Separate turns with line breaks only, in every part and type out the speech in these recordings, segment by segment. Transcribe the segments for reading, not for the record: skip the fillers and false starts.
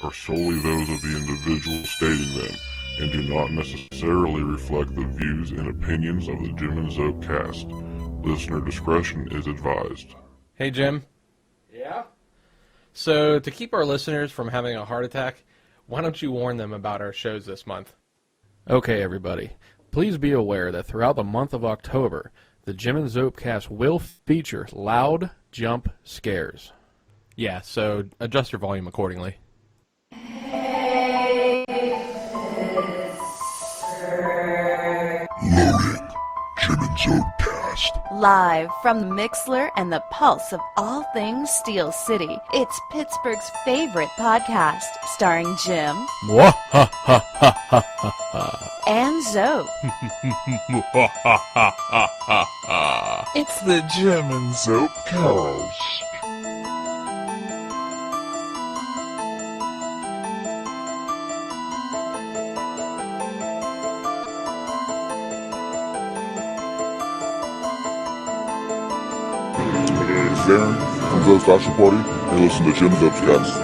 are solely those of the individual stating them, and do not necessarily reflect the views and opinions of the Jim and Zope cast. Listener discretion is advised.
Hey, Jim.
Yeah?
So, to keep our listeners from having a heart attack, why don't you warn them about our shows this month? Okay, everybody. Please be aware that throughout the month of October, the Jim and Zope cast will feature loud jump scares. Yeah, so adjust your volume accordingly.
Loading Jim and Zope cast.
Live from the Mixler and the pulse of all things Steel City, it's Pittsburgh's favorite podcast, starring Jim and Zope.
It's the Jim and Zope cast. It's Darren from Zope's Bachelor Party, and listen to Jim and Zope's cast.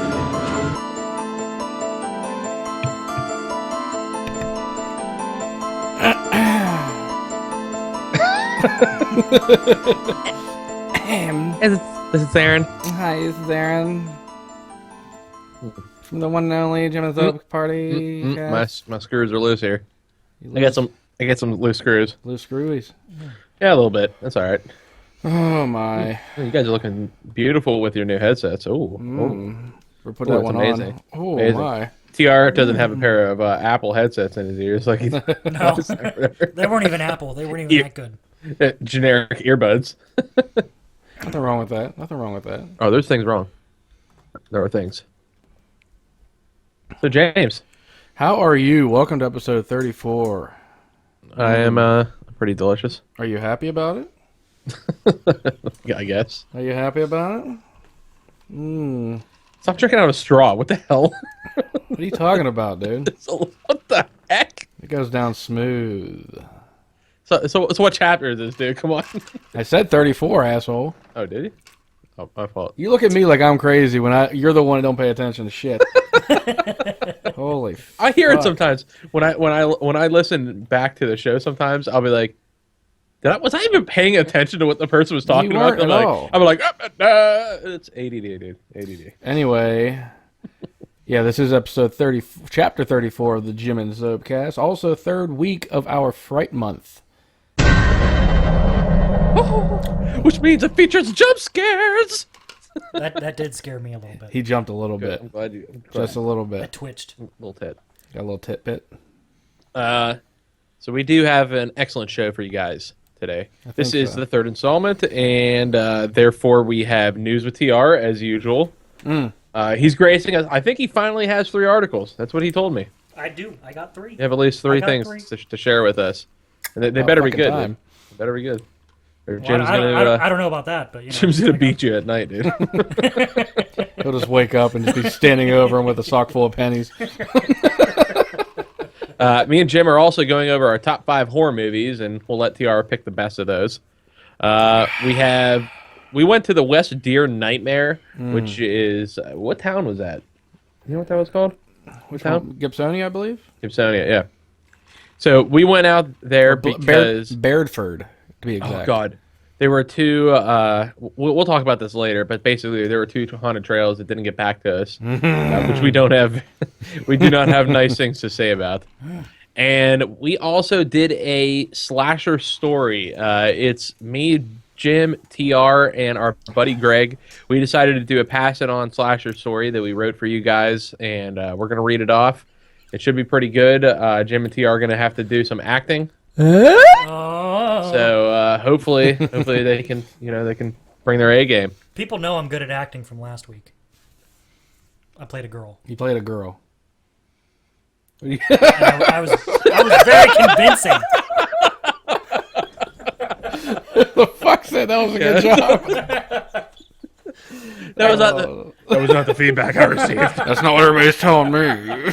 This is Aaron.
Hi, this is Aaron. From the one and only Jim and Zope Party.
My screws are loose here. I got some loose screws.
Loose screwies.
Yeah, a little bit. That's all right.
Oh, my.
You guys are looking beautiful with your new headsets.
We're putting that one
amazing.
on. Oh,
Amazing.
my.
TR doesn't have a pair of Apple headsets in his ears, like he's
No, they weren't even Apple. They weren't even that good.
generic earbuds.
Nothing wrong with that. Nothing wrong with that.
Oh, there's things wrong. There are things. So James,
How are you? Welcome to episode 34.
I am pretty delicious.
Are you happy about it?
Yeah, I guess.
Are you happy about it?
Stop drinking out of a straw. What the hell?
What are you talking about, dude?
What the heck?
It goes down smooth.
So what chapter is this, dude? Come on.
I said 34, asshole.
Oh, did he? Oh, my fault.
You look at me like I'm crazy when you're the one that don't pay attention to shit. Holy
I hear it
fuck.
sometimes when I listen back to the show. Sometimes I'll be like, was I even paying attention to what the person was talking about?
weren't at all.
I'm like, it's ADD, dude. ADD.
Anyway, yeah, this is episode 30, chapter 34 of the Jim and Zope cast. Also, third week of our Fright Month.
Which means it features jump scares.
That did scare me a little bit.
He jumped a little bit.
I'm glad you.
Just a little
I
bit.
twitched.
Little tit.
Got a little tit-bit.
So we do have an excellent show for you guys today. This
think
is
so.
the third installment, and therefore we have news with TR as usual. He's gracing us. I think he finally has 3 articles. That's what he told me.
I do. I got 3.
You have at least 3
got
things
3.
to share with us. And they
About
better be
fucking
good.
time.
Dude. They better be good. Or
Well,
Jim's
I
gonna
don't know about that, but you know,
Jim's gonna beat you at night, dude.
He'll just wake up and just be standing over him with a sock full of pennies.
Me and Jim are also going over our top 5 horror movies, and we'll let TR pick the best of those. We went to the West Deer Nightmare, which is what town was that? You know what that was called?
Which
town?
one? Gibsonia, I believe?
Gibsonia, yeah. So we went out there because
Bairdford, to be exact.
oh god, there were 2. We'll talk about this later, but basically there were 2 haunted trails that didn't get back to us, which we don't have. We do not have nice things to say about. And we also did a slasher story. It's me, Jim, TR, and our buddy Greg. We decided to do a pass it on slasher story that we wrote for you guys, and we're gonna read it off. It should be pretty good. Jim and TR are gonna have to do some acting.
Oh.
So hopefully they can bring their A game.
People know I'm good at acting from last week. I played a girl.
He played a girl.
And I was very convincing.
The fuck said that was a good job.
That was not the feedback I received.
That's not what everybody's telling me.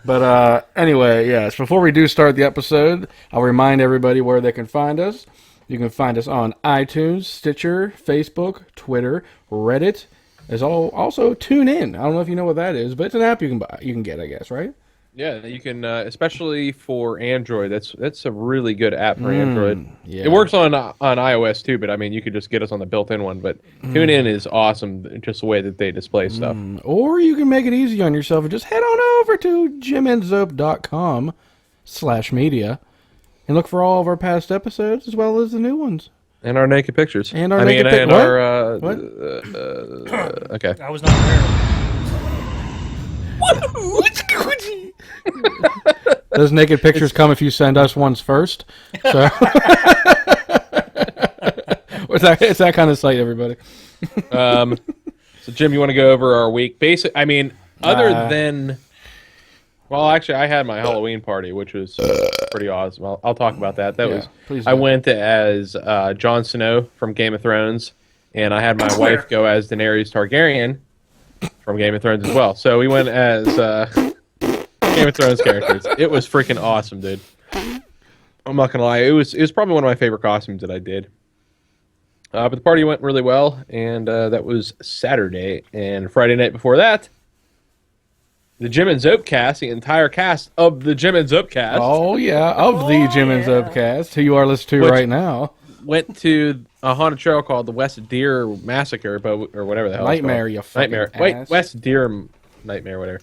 But anyway, yes, before we do start the episode, I'll remind everybody where they can find us. You can find us on iTunes, Stitcher, Facebook, Twitter, Reddit, There's also Tune In. I don't know if you know what that is, but it's an app you can buy. You can get, I guess, right?
Yeah, you can, especially for Android. That's a really good app for Android.
Yeah.
It works on iOS too, but I mean, you could just get us on the built-in one. But TuneIn is awesome, just the way that they display stuff.
Or you can make it easy on yourself and just head on over to jimandzope.com/media and look for all of our past episodes as well as the new ones.
And our naked pictures.
And our naked pictures. What?
Okay.
I was not aware.
Those naked pictures come if you send us ones first. So it's that kind of site, everybody.
So Jim, you want to go over our week? I mean, other than, well, actually, I had my Halloween party, which was pretty awesome. I'll talk about that. I went as Jon Snow from Game of Thrones, and I had my wife go as Daenerys Targaryen from Game of Thrones as well. So we went as Game of Thrones characters. It was freaking awesome, dude. I'm not gonna lie, it was probably one of my favorite costumes that I did. But the party went really well, and that was Saturday. And Friday night before that, the Jim and Zope cast, the entire cast of the Jim and Zope cast.
Oh yeah, of the Jim and Zope cast, who you are listening to right now,
went to a haunted trail called the West Deer Massacre, or whatever the hell.
Nightmare, you fucking
Nightmare.
ass.
Wait, West Deer Nightmare, whatever.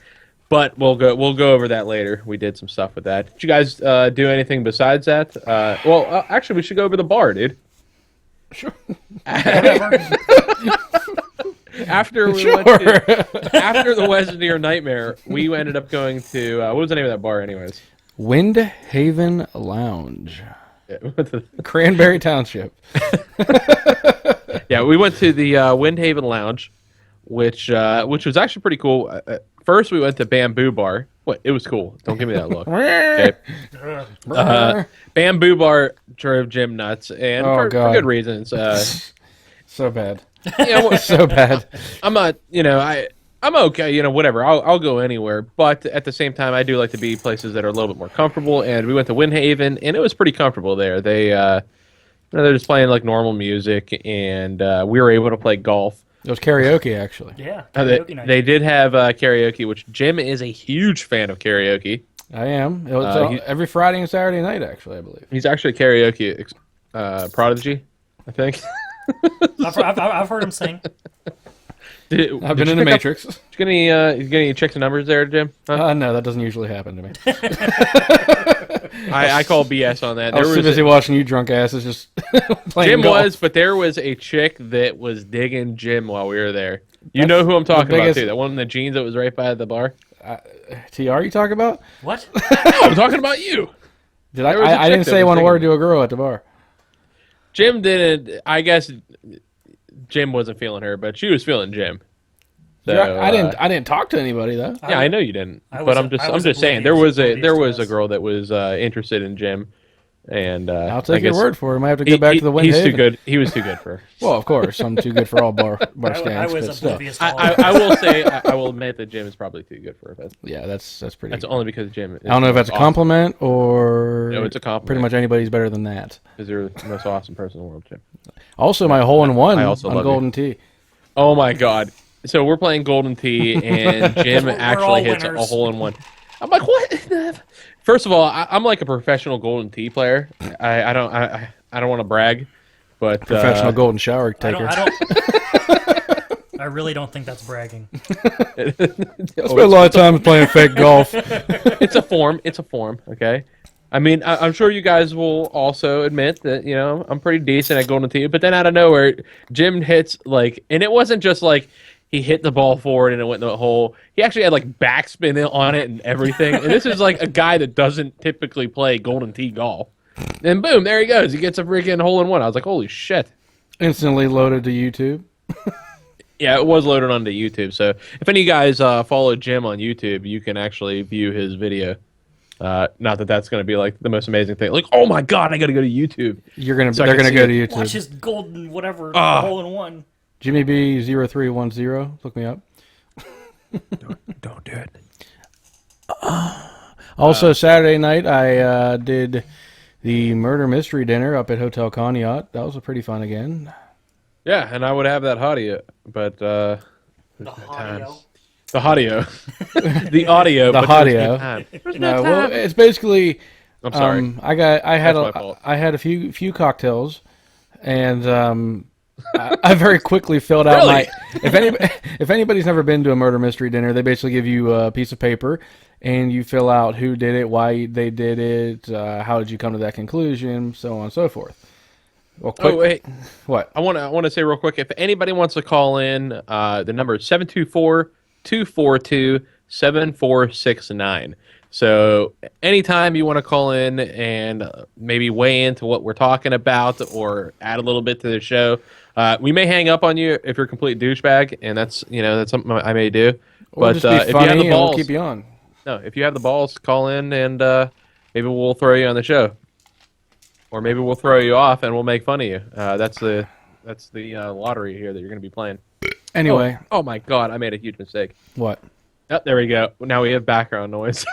But we'll go over that later. We did some stuff with that. Did you guys do anything besides that? Actually, we should go over the bar, dude.
Sure.
After the West Deer Nightmare, we ended up going to what was the name of that bar, anyways?
Windhaven Lounge,
Yeah, we went to
Cranberry Township.
Yeah, we went to the Windhaven Lounge, which was actually pretty cool. First, we went to Bamboo Bar. What? It was cool. Don't give me that look. Okay. Bamboo Bar drove Jim nuts, and for good reasons.
So bad.
Yeah,
so bad.
I'm not. I'm okay. Whatever. I'll go anywhere. But at the same time, I do like to be places that are a little bit more comfortable. And we went to Windhaven, and it was pretty comfortable there. They're just playing like normal music, and we were able to play golf.
It was karaoke, actually.
Yeah, karaoke night.
They did have karaoke, which Jim is a huge fan of karaoke.
I am. It was every Friday and Saturday night, actually, I believe.
He's actually a karaoke prodigy, I think.
I've heard him sing.
I've been in the Matrix.
Did you get any checks and numbers there, Jim? Huh?
No, that doesn't usually happen to me.
I call BS on that.
I was too busy watching you drunk asses just playing
Jim
golf.
but there was a chick that was digging Jim while we were there. You know who I'm talking about, too. That one in the jeans that was right by the bar.
TR you talking about?
What?
I'm talking about you.
Did I didn't say one word to a girl at the bar.
Jim didn't. I guess Jim wasn't feeling her, but she was feeling Jim. So,
I didn't talk to anybody though.
Yeah, I know you didn't. But I'm just saying there was a girl that was interested in Jim, and
I'll take your word for it. I might have to go back to the Windhaven.
He's too good. He was too good for her.
Well, of course, I'm too good for all bar stands.
I was
but still.
oblivious to all
I will say I will admit that Jim is probably too good for her. But
Yeah, that's pretty.
that's only because Jim.
I don't know if that's a compliment or.
No, it's a compliment.
Pretty much anybody's better than that.
Because you're the most awesome person in the world, Jim.
Also, my hole in one
I also
on
love
Golden Tee.
Oh my God! So we're playing Golden Tee, and Jim
We're
actually
all
hits
winners.
a hole in one. I'm like, what? First of all, I'm like a professional Golden Tee player. I don't want to brag, but
Professional golden shower taker.
I really don't think that's bragging.
I spent a lot of time playing fake golf.
It's a form. It's a form. Okay. I mean, I'm sure you guys will also admit that I'm pretty decent at Golden Tee. But then out of nowhere, Jim hits and it wasn't just like he hit the ball forward and it went in the hole. He actually had like backspin on it and everything. And this is like a guy that doesn't typically play Golden Tee golf. And boom, there he goes. He gets a freaking hole in one. I was like, holy shit.
Instantly loaded to YouTube.
Yeah, it was loaded onto YouTube. So if any of you guys follow Jim on YouTube, you can actually view his video. Not that that's going to be like the most amazing thing. Like, oh my God, I got to go to YouTube.
They're going to go to YouTube.
Watch his golden whatever hole in one.
Jimmy B 0310. Look me up.
Don't do it.
Also, Saturday night, I did the murder mystery dinner up at Hotel Conneaut. That was pretty fun again.
Yeah, and I would have that hottie, but
The
There's no
audio.
time. The audio. The audio.
The
but there's
audio.
no time. There's no
No,
time.
well, it's basically.
I'm sorry.
I had
That's my fault.
I had a few cocktails, and I very quickly filled out
Really?
if anybody's never been to a murder mystery dinner, they basically give you a piece of paper, and you fill out who did it, why they did it, how did you come to that conclusion, so on and so forth. Well, quick,
Oh wait,
what?
I want to say real quick. If anybody wants to call in, the number is 724-242-7469. So anytime you want to call in and maybe weigh into what we're talking about or add a little bit to the show, we may hang up on you if you're a complete douchebag, and that's something I may do.
Or
But
just be
if you
funny
have the
and we'll
balls,
keep you on.
no, if you have the balls, call in and maybe we'll throw you on the show, or maybe we'll throw you off and we'll make fun of you. That's the lottery here that you're going to be playing.
Anyway,
Oh my God, I made a huge mistake.
what?
Oh, there we go. Now we have background noise.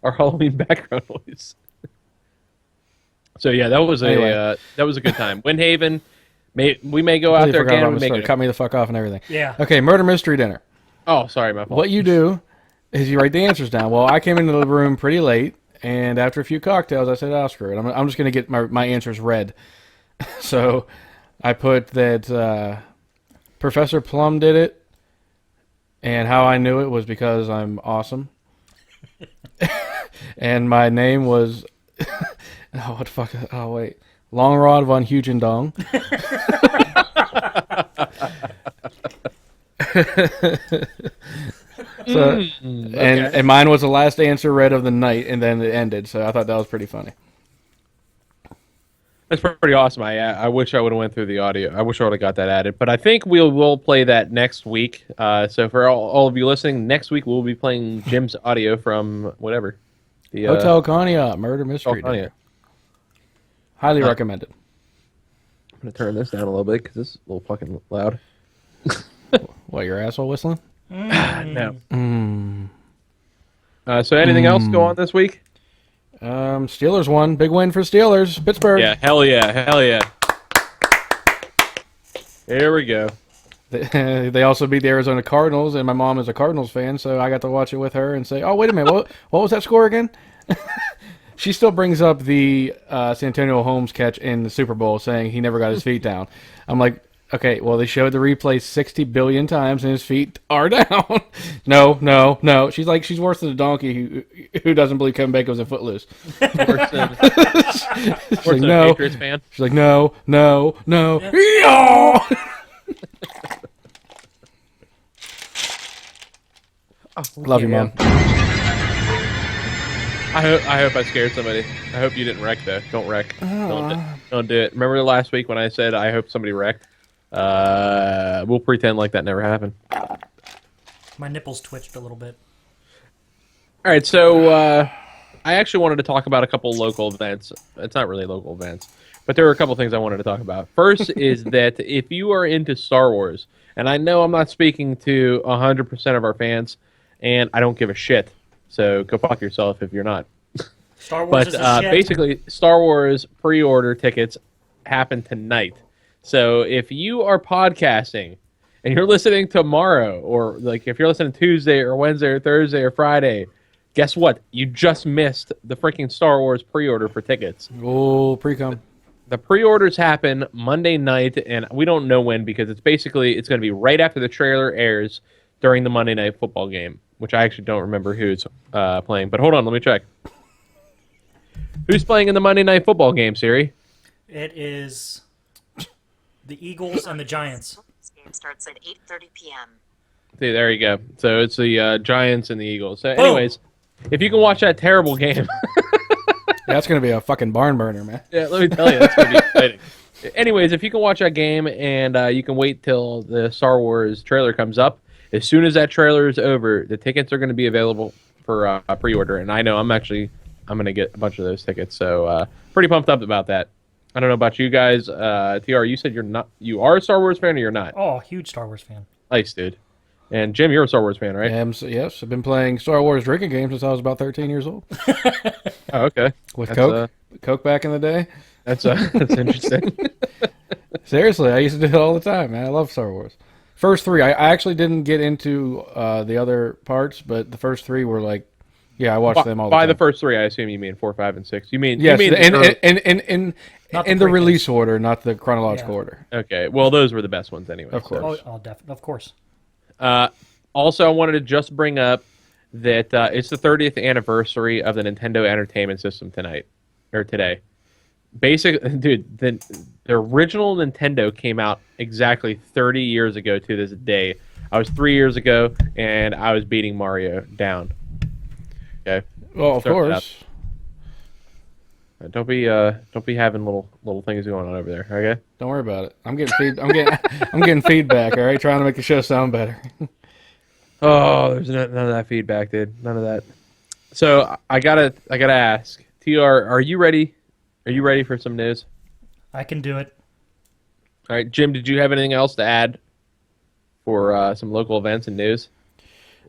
Our Halloween background noise. So yeah, that was
Anyway.
a good time. Windhaven, we may go out
Completely
there
forgot
again.
about
We
my
may
story.
go.
Cut me the fuck off and everything.
Yeah.
Okay, murder mystery dinner.
Oh, sorry, my fault.
What you do is you write the answers down. Well, I came into the room pretty late, and after a few cocktails, I said, "Oh, screw it. I'm just going to get my answers read." So I put that Professor Plum did it, and how I knew it was because I'm awesome. And my name was what the fuck? Oh wait, Longrod von Hugendong. So, and mine was the last answer read of the night, and then it ended. So I thought that was pretty funny.
That's pretty awesome. I wish I would have went through the audio. I wish I would have got that added. But I think will play that next week. So for all of you listening, next week we'll be playing Jim's audio from whatever. The
Hotel Cognac, murder mystery
Cognac.
dinner. Highly recommended.
I'm gonna turn this down a little bit because this is a little fucking loud.
What, your asshole whistling?
No.
Mm.
So anything else go on this week?
Steelers won. Big win for Steelers. Pittsburgh.
Yeah, hell yeah. Here we go.
They also beat the Arizona Cardinals, and my mom is a Cardinals fan, so I got to watch it with her and say, "Oh, wait a minute, what was that score again?" She still brings up the Santonio Holmes catch in the Super Bowl, saying he never got his feet down. I'm like, okay, well, they showed the replay 60 billion times, and his feet are down. No. She's like, she's worse than a donkey who doesn't believe Kevin Bacon was in Footloose.
Worse than
She's like, no.
Patriots fan.
She's like, no. Love you, Mom.
I hope I scared somebody. I hope you didn't wreck though. Don't wreck. Don't do it. Remember last week when I said I hope somebody wrecked? We'll pretend like that never happened.
My nipples twitched a little bit.
All right, so I actually wanted to talk about a couple local events. It's not really local events, but there were a couple things I wanted to talk about. First is that if you are into Star Wars, and I know I'm not speaking to 100% of our fans, and I don't give a shit, so go fuck yourself if you're not.
Star Wars
But
is a shit.
basically, Star Wars pre-order tickets happen tonight. So if you are podcasting and you're listening tomorrow, or like if you're listening Tuesday or Wednesday or Thursday or Friday, guess what? You just missed the freaking Star Wars pre-order for tickets.
Oh, pre-com.
The pre-orders happen Monday night, and we don't know when because it's going to be right after the trailer airs during the Monday Night Football game, which I actually don't remember who's playing. But hold on, let me check. Who's playing in the Monday Night Football game, Siri?
It is the Eagles and the Giants.
This game starts at 8:30 p.m.
See, there you go. So it's the Giants and the Eagles. So anyways, if you can watch that terrible game,
That's going to be a fucking barn burner, man.
yeah, let me tell you, that's going to be exciting. Anyways, if you can watch that game and you can wait till the Star Wars trailer comes up, as soon as that trailer is over, the tickets are going to be available for a pre-order. And I know I'm going to get a bunch of those tickets. So pretty pumped up about that. I don't know about you guys. TR, you said you are a Star Wars fan or you're not?
Oh, huge Star Wars fan.
Nice, dude. And Jim, you're a Star Wars fan, right?
Yes, I've been playing Star Wars drinking games since I was about 13 years old.
Oh, okay.
With
That's,
Coke. Coke back in the day.
That's interesting.
Seriously, I used to do it all the time, man. I love Star Wars. First three. I actually didn't get into the other parts, but the first three were like, yeah, I watched them all the time.
By the first three, I assume you mean 4, 5, and 6. You mean
Yes,
you mean
in the release order, not the chronological order.
Okay, well, those were the best ones anyway.
Of course.
Of course.
Also, I wanted to just bring up that it's the 30th anniversary of the Nintendo Entertainment System today. Dude, the original Nintendo came out exactly 30 years ago to this day. I was 3 years ago, and I was beating Mario down. Okay.
Well, of course.
Don't be having little things going on over there. Okay.
Don't worry about it. I'm getting feedback. All right, trying to make the show sound better.
Oh, there's none of that feedback, dude. None of that. So I gotta ask, TR, are you ready? Are you ready for some news?
I can do it.
All right, Jim, did you have anything else to add for some local events and news?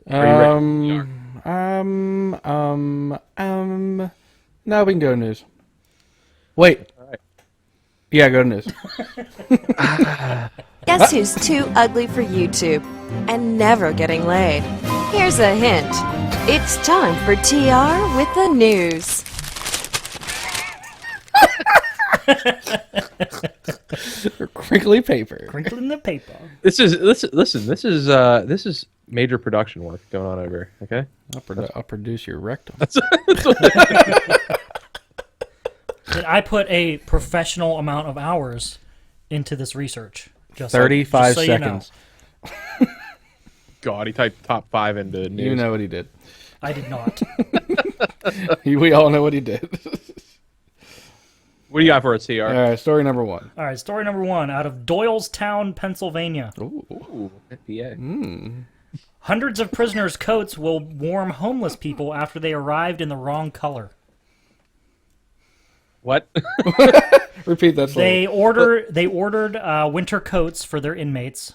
Are you ready?
No, we can go to news. Wait.
All right.
Yeah, go to news.
Guess who's too ugly for YouTube and never getting laid? Here's a hint. It's time for TR with the news.
Crinkly paper.
Crinkle in the paper.
This is major production work going on over here. Okay.
I'll produce your rectum.
I put a professional amount of hours into this research. Just
35
so
seconds.
You know.
God, he typed top 5 into news.
You know what he did.
I did not.
We all know what he did.
What do you got for us, CR?
All right, story number 1.
All right, story number 1 out of Doylestown, Pennsylvania.
Ooh, FBA.
Hundreds of prisoners' coats will warm homeless people after they arrived in the wrong color.
What?
Repeat that slowly.
They ordered winter coats for their inmates,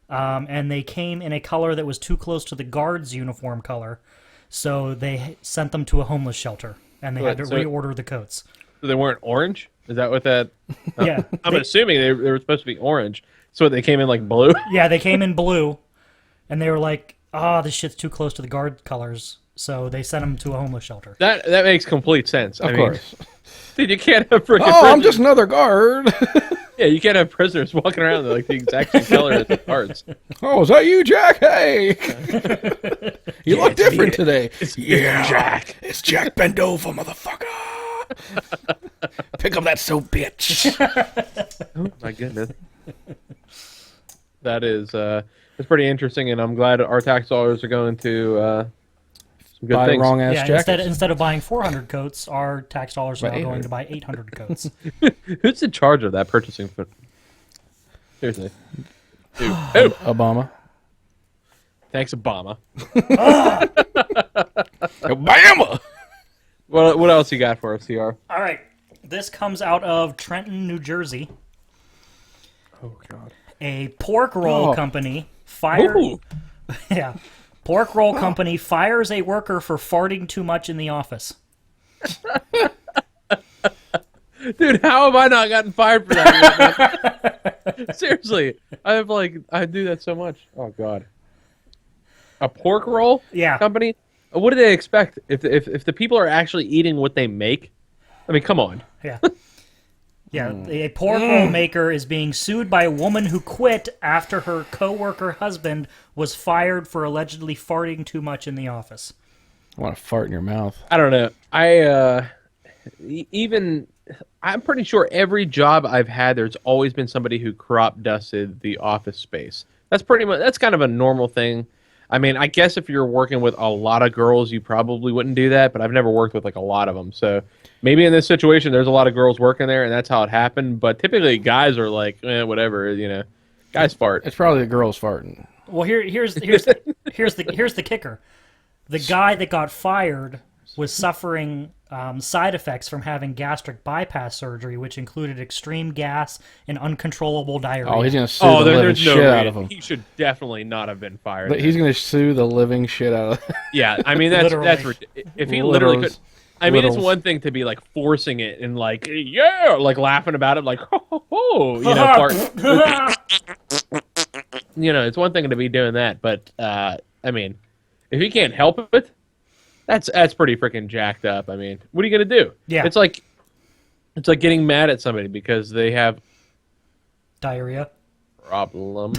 and they came in a color that was too close to the guards' uniform color, so they sent them to a homeless shelter, and they had to reorder the coats.
So they weren't orange? Is that what that...
Yeah.
I'm assuming they were supposed to be orange, so they came in like blue?
Yeah, they came in blue, and they were like, this shit's too close to the guard colors, so they sent them to a homeless shelter.
That makes complete sense.
Of course.
Dude, you can't have freaking
prisoners. I'm just another guard.
Yeah, you can't have prisoners walking around like the exact same color as the guards.
Oh, is that you, Jack? Hey! You look different today.
It's Jack.
It's Jack. Bend over, motherfucker. Pick up that soap, bitch.
Oh, my goodness. That's pretty interesting, and I'm glad our tax dollars are going to some good
buy
things.
Wrong ass jackets.
Instead of buying 400 coats, our tax dollars are now going to buy 800 coats.
Who's in charge of that purchasing? Seriously. Dude.
Obama.
Thanks, Obama.
Obama!
What else you got for us, CR?
All right. This comes out of Trenton, New Jersey.
Oh, God.
A pork roll company fired...
Ooh.
Yeah. Pork roll company fires a worker for farting too much in the office.
Dude, how have I not gotten fired for that? Seriously. I do that so much. Oh, God. A pork roll company? What do they expect? If the people are actually eating what they make? I mean, come on.
Yeah. Yeah, a pork roll maker is being sued by a woman who quit after her co-worker husband was fired for allegedly farting too much in the office.
I want to fart in your mouth.
I don't know. I'm pretty sure every job I've had, there's always been somebody who crop dusted the office space. That's kind of a normal thing. I mean, I guess if you're working with a lot of girls, you probably wouldn't do that, but I've never worked with like a lot of them. So maybe in this situation, there's a lot of girls working there, and that's how it happened. But typically, guys are like, whatever, guys fart.
It's probably the girls farting.
Well, here's the kicker. The guy that got fired was suffering side effects from having gastric bypass surgery, which included extreme gas and uncontrollable diarrhea.
Oh, he's going to sue the living shit out of him.
He should definitely not have been fired.
But he's going to sue the living shit out of him.
Yeah, I mean, that's if he literally could. I mean, it's one thing to be like forcing it and like, like laughing about it, like, fart. it's one thing to be doing that, but I mean, if you can't help it, that's pretty freaking jacked up. I mean, what are you gonna do?
Yeah.
It's like getting mad at somebody because they have
Diarrhea.
problems.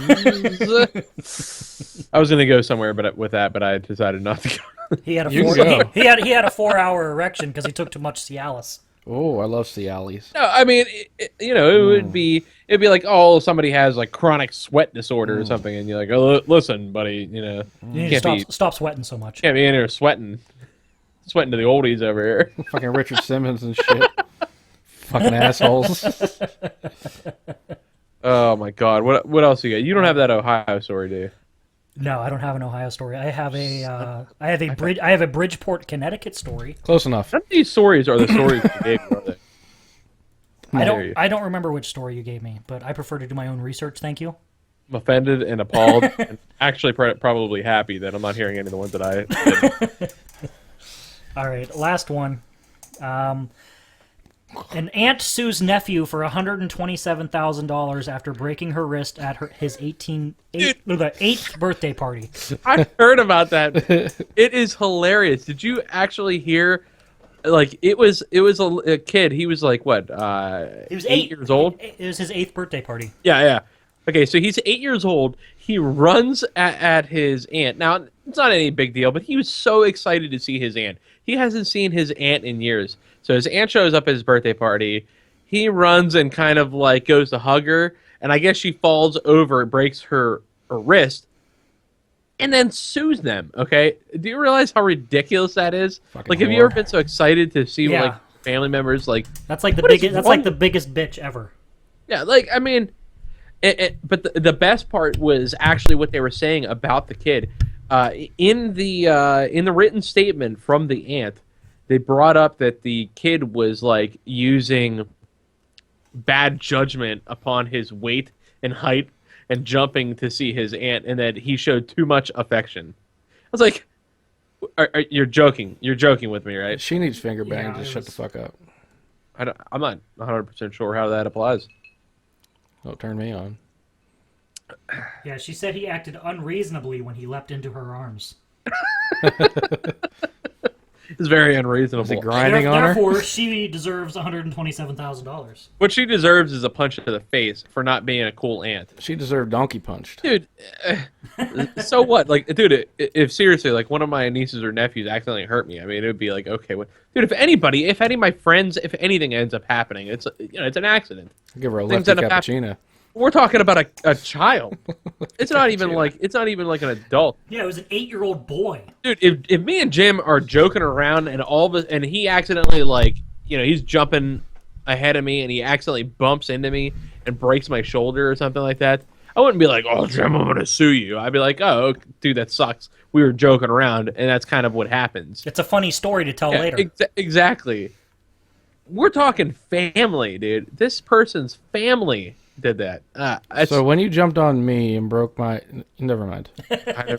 I was gonna go somewhere, but I decided not to go.
He had a
You
four,
can go.
he had a 4-hour erection because he took too much Cialis.
Oh, I love Cialis.
No, I mean, it'd be like, oh, somebody has like chronic sweat disorder or something, and you're like, oh, listen, buddy,
You need to stop sweating so much.
can't be in here sweating to the oldies over here.
Fucking Richard Simmons and shit. Fucking assholes.
Oh my God, what else you got? You don't have that Ohio story, do you?
No, I don't have an Ohio story. I have a Bridgeport, Connecticut story.
Close enough.
None of these stories are the stories you gave, are they?
I don't remember which story you gave me, but I prefer to do my own research. Thank you.
I'm offended and appalled, and actually probably happy that I'm not hearing any of the ones that I did.
All right, last one. An aunt sues nephew for $127,000 after breaking her wrist at his 8th birthday party.
I heard about that. It is hilarious. Did you actually hear? Like it was a kid. He was like what?
He was
8 years old.
It was his 8th birthday party.
Yeah. Okay, so he's 8 years old. He runs at his aunt. Now it's not any big deal, but he was so excited to see his aunt. He hasn't seen his aunt in years. So his aunt shows up at his birthday party. He runs and kind of like goes to hug her, and I guess she falls over, breaks her wrist, and then sues them. Okay, do you realize how ridiculous that is?
Fucking
like, have you
whore.
ever been so excited to see
Yeah.
like family members like?
That's like the
What is
biggest. That's
wrong?
like the biggest bitch ever.
Yeah, like I mean, but the best part was actually what they were saying about the kid. In the written statement from the aunt, they brought up that the kid was like using bad judgment upon his weight and height and jumping to see his aunt, and that he showed too much affection. I was like, "You're joking? You're joking with me, right?"
She needs finger bang.
Yeah,
Just
it
shut
was-
the fuck up.
I'm not 100% sure how that applies.
Don't turn me on.
Yeah, she said he acted unreasonably when he leapt into her arms.
It's very unreasonable.
Is it grinding on her?
Therefore, she deserves $127,000.
What she deserves is a punch to the face for not being a cool aunt.
She deserved donkey punched.
Dude, so what? Like, dude, if seriously, like, one of my nieces or nephews accidentally hurt me, I mean, it would be like, okay, what? Dude, if any of my friends, if anything ends up happening, it's it's an accident.
Give her a
Things
lefty
end up
cappuccino.
We're talking about a child. It's not even like an adult.
Yeah, it was an 8-year-old boy.
Dude, if me and Jim are joking around and he accidentally he's jumping ahead of me and he accidentally bumps into me and breaks my shoulder or something like that, I wouldn't be like, "Oh, Jim, I'm gonna sue you." I'd be like, "Oh, dude, that sucks. We were joking around," and that's kind of what happens.
It's a funny story to tell later.
Exactly. We're talking family, dude. This person's family did that.
So when you jumped on me and broke my, never mind. I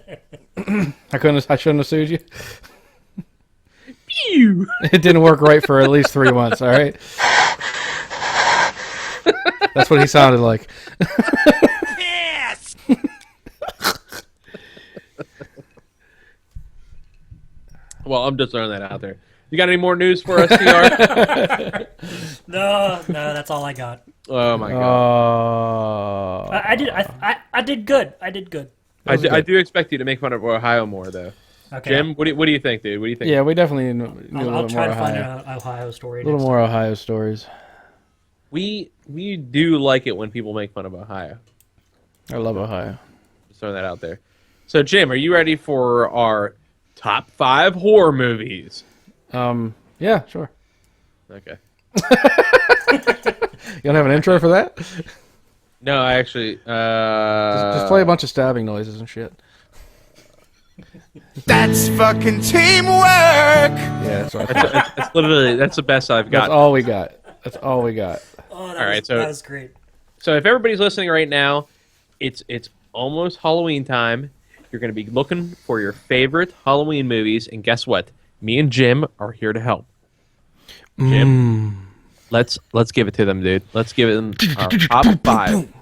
shouldn't have sued you.
Pew!
It didn't work right for at least 3 months. All right. That's what he sounded like.
Well, I'm just throwing that out there. You got any more news for us, TR?
No, that's all I got.
Oh my god.
I did good. I did good.
I do expect you to make fun of Ohio more, though.
Okay.
Jim, what do you think, dude? What do you think?
Yeah, we definitely need a
I'll
little
try
more
to find
Ohio.
an Ohio story.
A little
next
more Ohio stories.
We do like it when people make fun of Ohio.
I love Ohio.
Just throwing that out there. So, Jim, are you ready for our top 5 horror movies?
Yeah, sure.
Okay.
You don't have an intro for that?
No, I actually.
Just play a bunch of stabbing noises and shit.
That's fucking teamwork.
Yeah, that's right.
It's literally that's the best I've
That's
got.
all we got. That's all we got.
Oh, that
All right,
that was great.
So if everybody's listening right now, it's almost Halloween time. You're going to be looking for your favorite Halloween movies, and guess what? Me and Jim are here to help. Jim, let's give it to them, dude. Let's give them our top 5.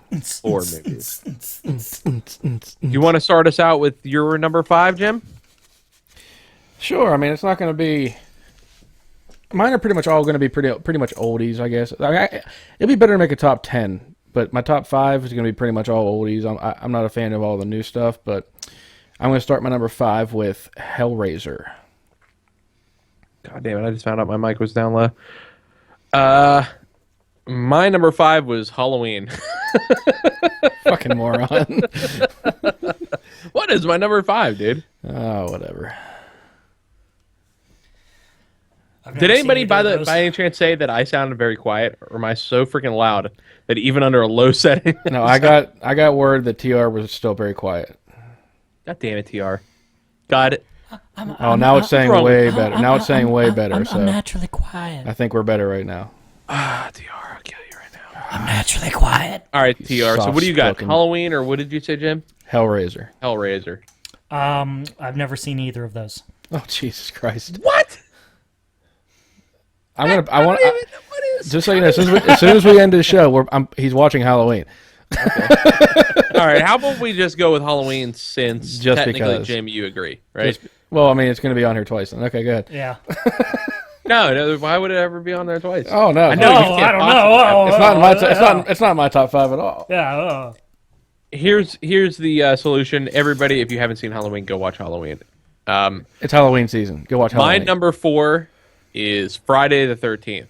horror movies. Do you want to start us out with your number 5, Jim?
Sure. I mean, it's not going to be. Mine are pretty much all going to be pretty much oldies, I guess. It'd be better to make a top 10, but my top 5 is going to be pretty much all oldies. I'm not a fan of all the new stuff, but I'm going to start my number 5 with Hellraiser.
God damn it! I just found out my mic was down low. My number 5 was Halloween.
Fucking moron.
What is my number 5, dude?
Oh, whatever.
Did anybody by any chance say that I sounded very quiet, or am I so freaking loud that even under a low setting?
No, I got word that TR was still very quiet.
God damn it, TR. God.
Now it's saying way better. Now it's saying way better.
I'm naturally quiet.
I think we're better right now.
TR, I'll kill you right now.
I'm naturally quiet.
All right, TR. So what do you got?
Soft-spoken.
Halloween, or what did you say, Jim?
Hellraiser.
Hellraiser.
I've never seen either of those.
Oh, Jesus Christ.
What?
Just so you know, as soon as we end the show, he's watching Halloween.
All right, how about we just go with Halloween since
Just
technically,
because.
Jim, you agree, right?
Well, I mean, it's going to be on here twice then. Okay, go ahead.
Yeah.
No, why would it ever be on there twice?
Oh, no.
I know.
Oh, I don't know.
It's not in my top 5 at all.
Yeah.
Here's the solution. Everybody, if you haven't seen Halloween, go watch Halloween.
It's Halloween season. Go watch
My
Halloween.
number 4 is Friday the 13th,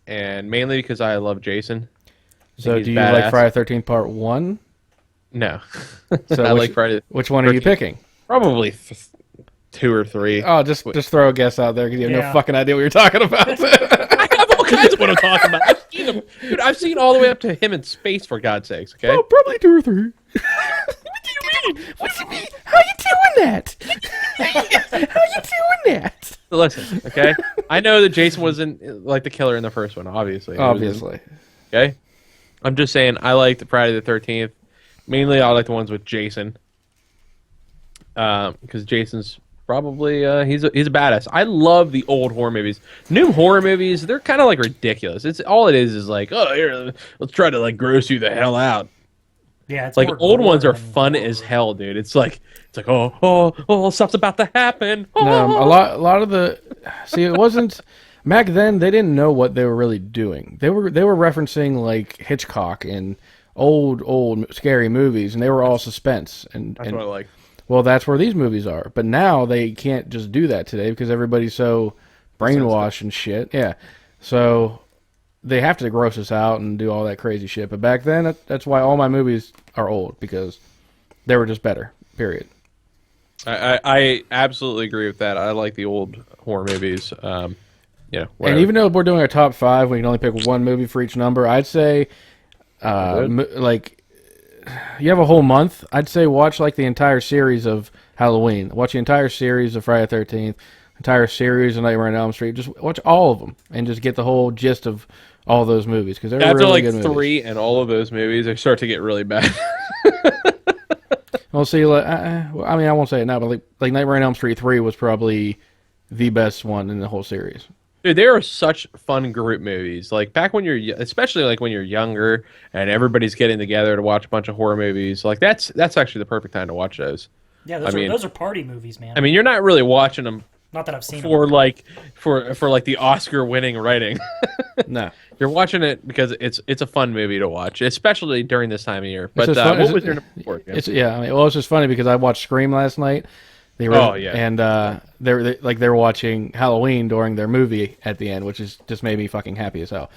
and mainly because I love Jason.
So
he's
do you
badass.
like Friday the 13th Part 1?
No.
So
I like Friday.
Which one are you picking?
Probably 2 or 3.
Oh, just throw a guess out there because you have no fucking idea what you're talking about.
I have all kinds of what I'm talking about. I've seen them. Dude, I've seen all the way up to him in space, for God's sakes, okay?
Oh, probably 2 or 3. What do you mean? What do you mean? How you doing that? How you doing that?
So listen, okay? I know that Jason wasn't like the killer in the first one, obviously. Okay? I'm just saying I liked Friday the 13th. Mainly I like the ones with Jason. Because Jason's probably he's a badass. I love the old horror movies. New horror movies, they're kind of like ridiculous. It's all it is like, oh, here, let's try to like gross you the hell out.
Yeah, it's
Like
more
old ones are
gore than
fun
horror.
as hell, dude. It's like oh, stuff's about to happen.
A lot of the it wasn't back then. They didn't know what they were really doing. They were referencing like Hitchcock and old scary movies, and they were all suspense.
That's what I like.
Well, that's where these movies are. But now they can't just do that today because everybody's so brainwashed and shit. Yeah. So they have to gross us out and do all that crazy shit. But back then, that's why all my movies are old, because they were just better, period.
I absolutely agree with that. I like the old horror movies.
And
whatever.
even though we're doing a top 5, we can only pick one movie for each number, I'd say, you have a whole month, I'd say watch like the entire series of Halloween. Watch the entire series of Friday the 13th, entire series of Nightmare on Elm Street. Just watch all of them and just get the whole gist of all those movies, because they're
after
really
like
good movies.
3 and all of those movies, they start to get really bad.
Well, see, I mean, I won't say it now, but like Nightmare on Elm Street 3 was probably the best one in the whole series.
Dude, they are such fun group movies. Like back when especially like when you're younger and everybody's getting together to watch a bunch of horror movies. Like that's actually the perfect time to watch those.
Yeah, those are party movies, man.
I mean, you're not really watching them
Not that I've seen
for
them.
like the Oscar-winning writing.
No,
You're watching it because it's a fun movie to watch, especially during this time of year. But
just fun-
what was your number 4? Jim?
it's just funny because I watched Scream last night. They were, and they were watching Halloween during their movie at the end, which is just made me fucking happy as hell.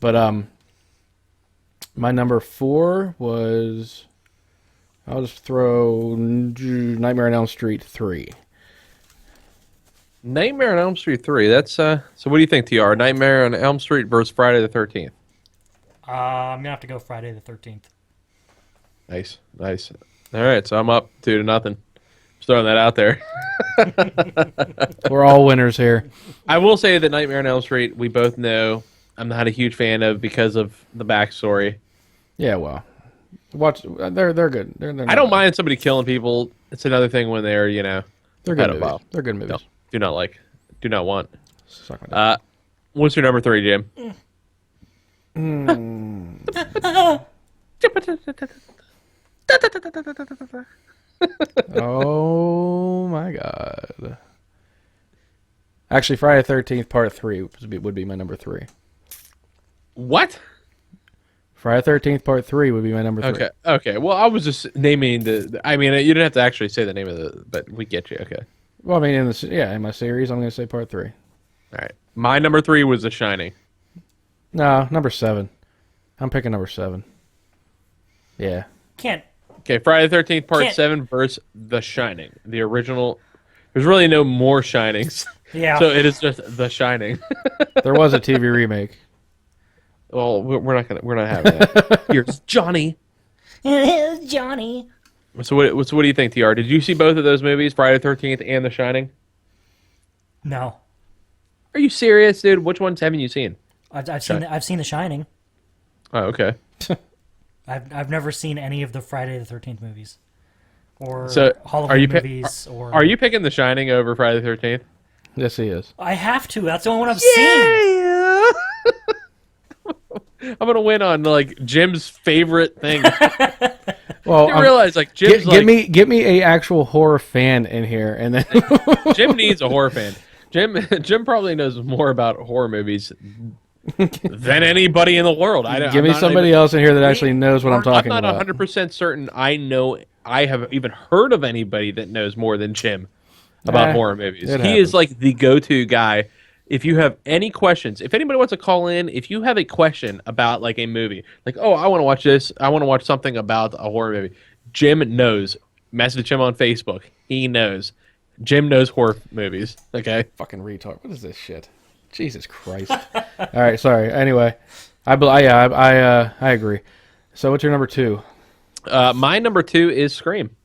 But my number 4 was, I'll just throw Nightmare on Elm Street 3.
Nightmare on Elm Street 3. That's so. What do you think, TR? Nightmare on Elm Street versus Friday the 13th.
I'm gonna have to go Friday the 13th.
Nice. All right, so I'm up 2-0. Just throwing that out there.
We're all winners here.
I will say that Nightmare on Elm Street, we both know I'm not a huge fan of because of the backstory.
Yeah, well, watch. They're good. They're
I don't mind somebody killing people. It's another thing when they're
They're good movies. They're good movies.
No, do not want.
Suck my dick.
What's your number 3, Jim?
Oh my god. Actually, Friday the 13th Part 3 would be my number 3.
What?
Friday the 13th Part 3 would be my number 3.
Okay. Okay. Well, I was just naming I mean, you didn't have to actually say the name of but we get you. Okay.
Well, I mean, in my series, I'm going to say Part 3.
All right. My number 3 was The Shining.
No, number 7. I'm picking number 7. Yeah.
Can't.
Okay, Friday the 13th Part
Can't-
7 versus The Shining, the original. There's really no more Shinings,
Yeah.
so it is just The Shining.
There was a TV remake.
Well, we're not having that. Here's Johnny.
Johnny.
So what do you think, TR? Did you see both of those movies, Friday the 13th and The Shining?
No.
Are you serious, dude? Which ones haven't you seen?
I've seen The Shining.
Oh, okay.
I've never seen any of the Friday the 13th movies, or
So,
Halloween movies.
Are you picking The Shining over Friday the 13th?
Yes, he is.
I have to. That's the only one I've seen.
I'm gonna win on like Jim's favorite thing.
Well,
You realize like Jim's
get me a actual horror fan in here, and then
Jim needs a horror fan. Jim probably knows more about horror movies than anybody in the world.
give me somebody else in here that actually knows what I'm talking
I'm not
about.
100% certain I have even heard of anybody that knows more than Jim about horror movies.
it
He is
happens.
like the go-to guy. If you have any questions, if anybody wants to call in, if you have a question about like a movie, like, oh, I want to watch this, I want to watch something about a horror movie, Jim knows. Message him on Facebook. He knows. Jim knows horror movies. Okay.
Fucking retard. What is this shit? Jesus Christ. All right, sorry. Anyway, I agree. So what's your number 2?
My number 2 is Scream.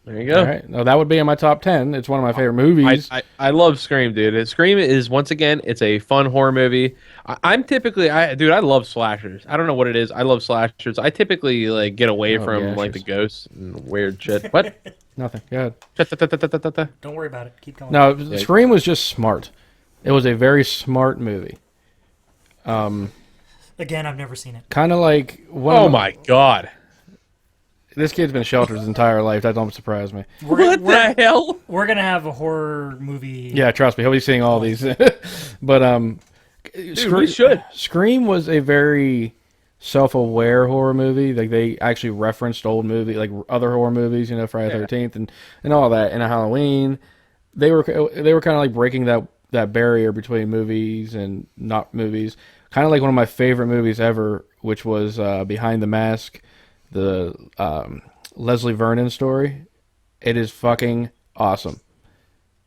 There you go.
All right. No, that would be in my top 10. It's one of my favorite movies.
I love Scream, dude. Scream is, once again, it's a fun horror movie. I'm typically, I love slashers. I don't know what it is. I love slashers. I typically like get away from like the ghosts and weird shit. What?
Nothing. Go ahead.
Don't worry about it. Keep going.
No, Scream was just smart. It was a very smart movie.
Again, I've never seen it.
Kind of like
Oh my god.
This kid's been sheltered his entire life. That don't surprise me.
What the hell?
We're gonna have a horror movie.
Yeah, trust me. He'll be seeing all these. But
Dude, we should.
Scream was a very self-aware horror movie. Like they actually referenced old movie, like other horror movies, Friday the 13th and all that, and Halloween. They were kind of like breaking that barrier between movies and not movies. Kind of like one of my favorite movies ever, which was Behind the Mask, the Leslie Vernon story. It is fucking awesome.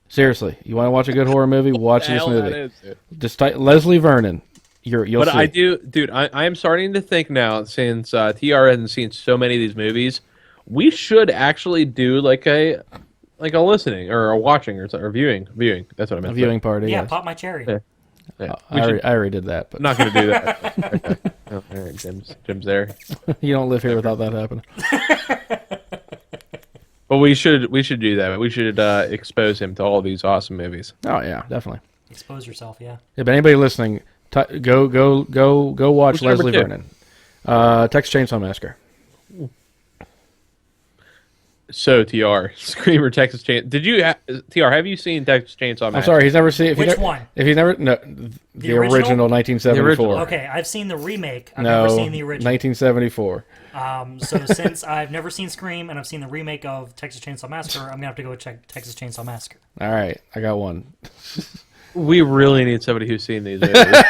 Seriously, you want to watch a good horror movie? Watch this movie. Just type Leslie Vernon. You'll see.
I do, dude. I am starting to think now, since TR hasn't seen so many of these movies, we should actually do like a listening or a watching or viewing. That's what I meant.
A viewing party.
Yeah,
yes.
pop my cherry.
Yeah. Yeah.
I already did that, but
I'm not going to do that. Okay. Oh, all right, Jim's there.
you don't live here without that happening.
But we should do that. We should expose him to all these awesome movies.
Oh yeah, definitely.
Expose yourself. Yeah.
Yeah, but anybody listening, go watch
What's number
Leslie
2?
Vernon. Texas Chainsaw Massacre.
So TR, Screamer, Texas Chainsaw. Did you TR? Have you seen Texas Chainsaw Massacre?
I'm sorry, he's never seen.
Which one?
If he's never the original 1974.
The original.
Okay, I've seen the remake. I've
No,
never seen the original.
1974.
So since I've never seen Scream and I've seen the remake of Texas Chainsaw Massacre, I'm gonna have to go check Texas Chainsaw Massacre.
All right, I got one.
We really need somebody who's seen these movies.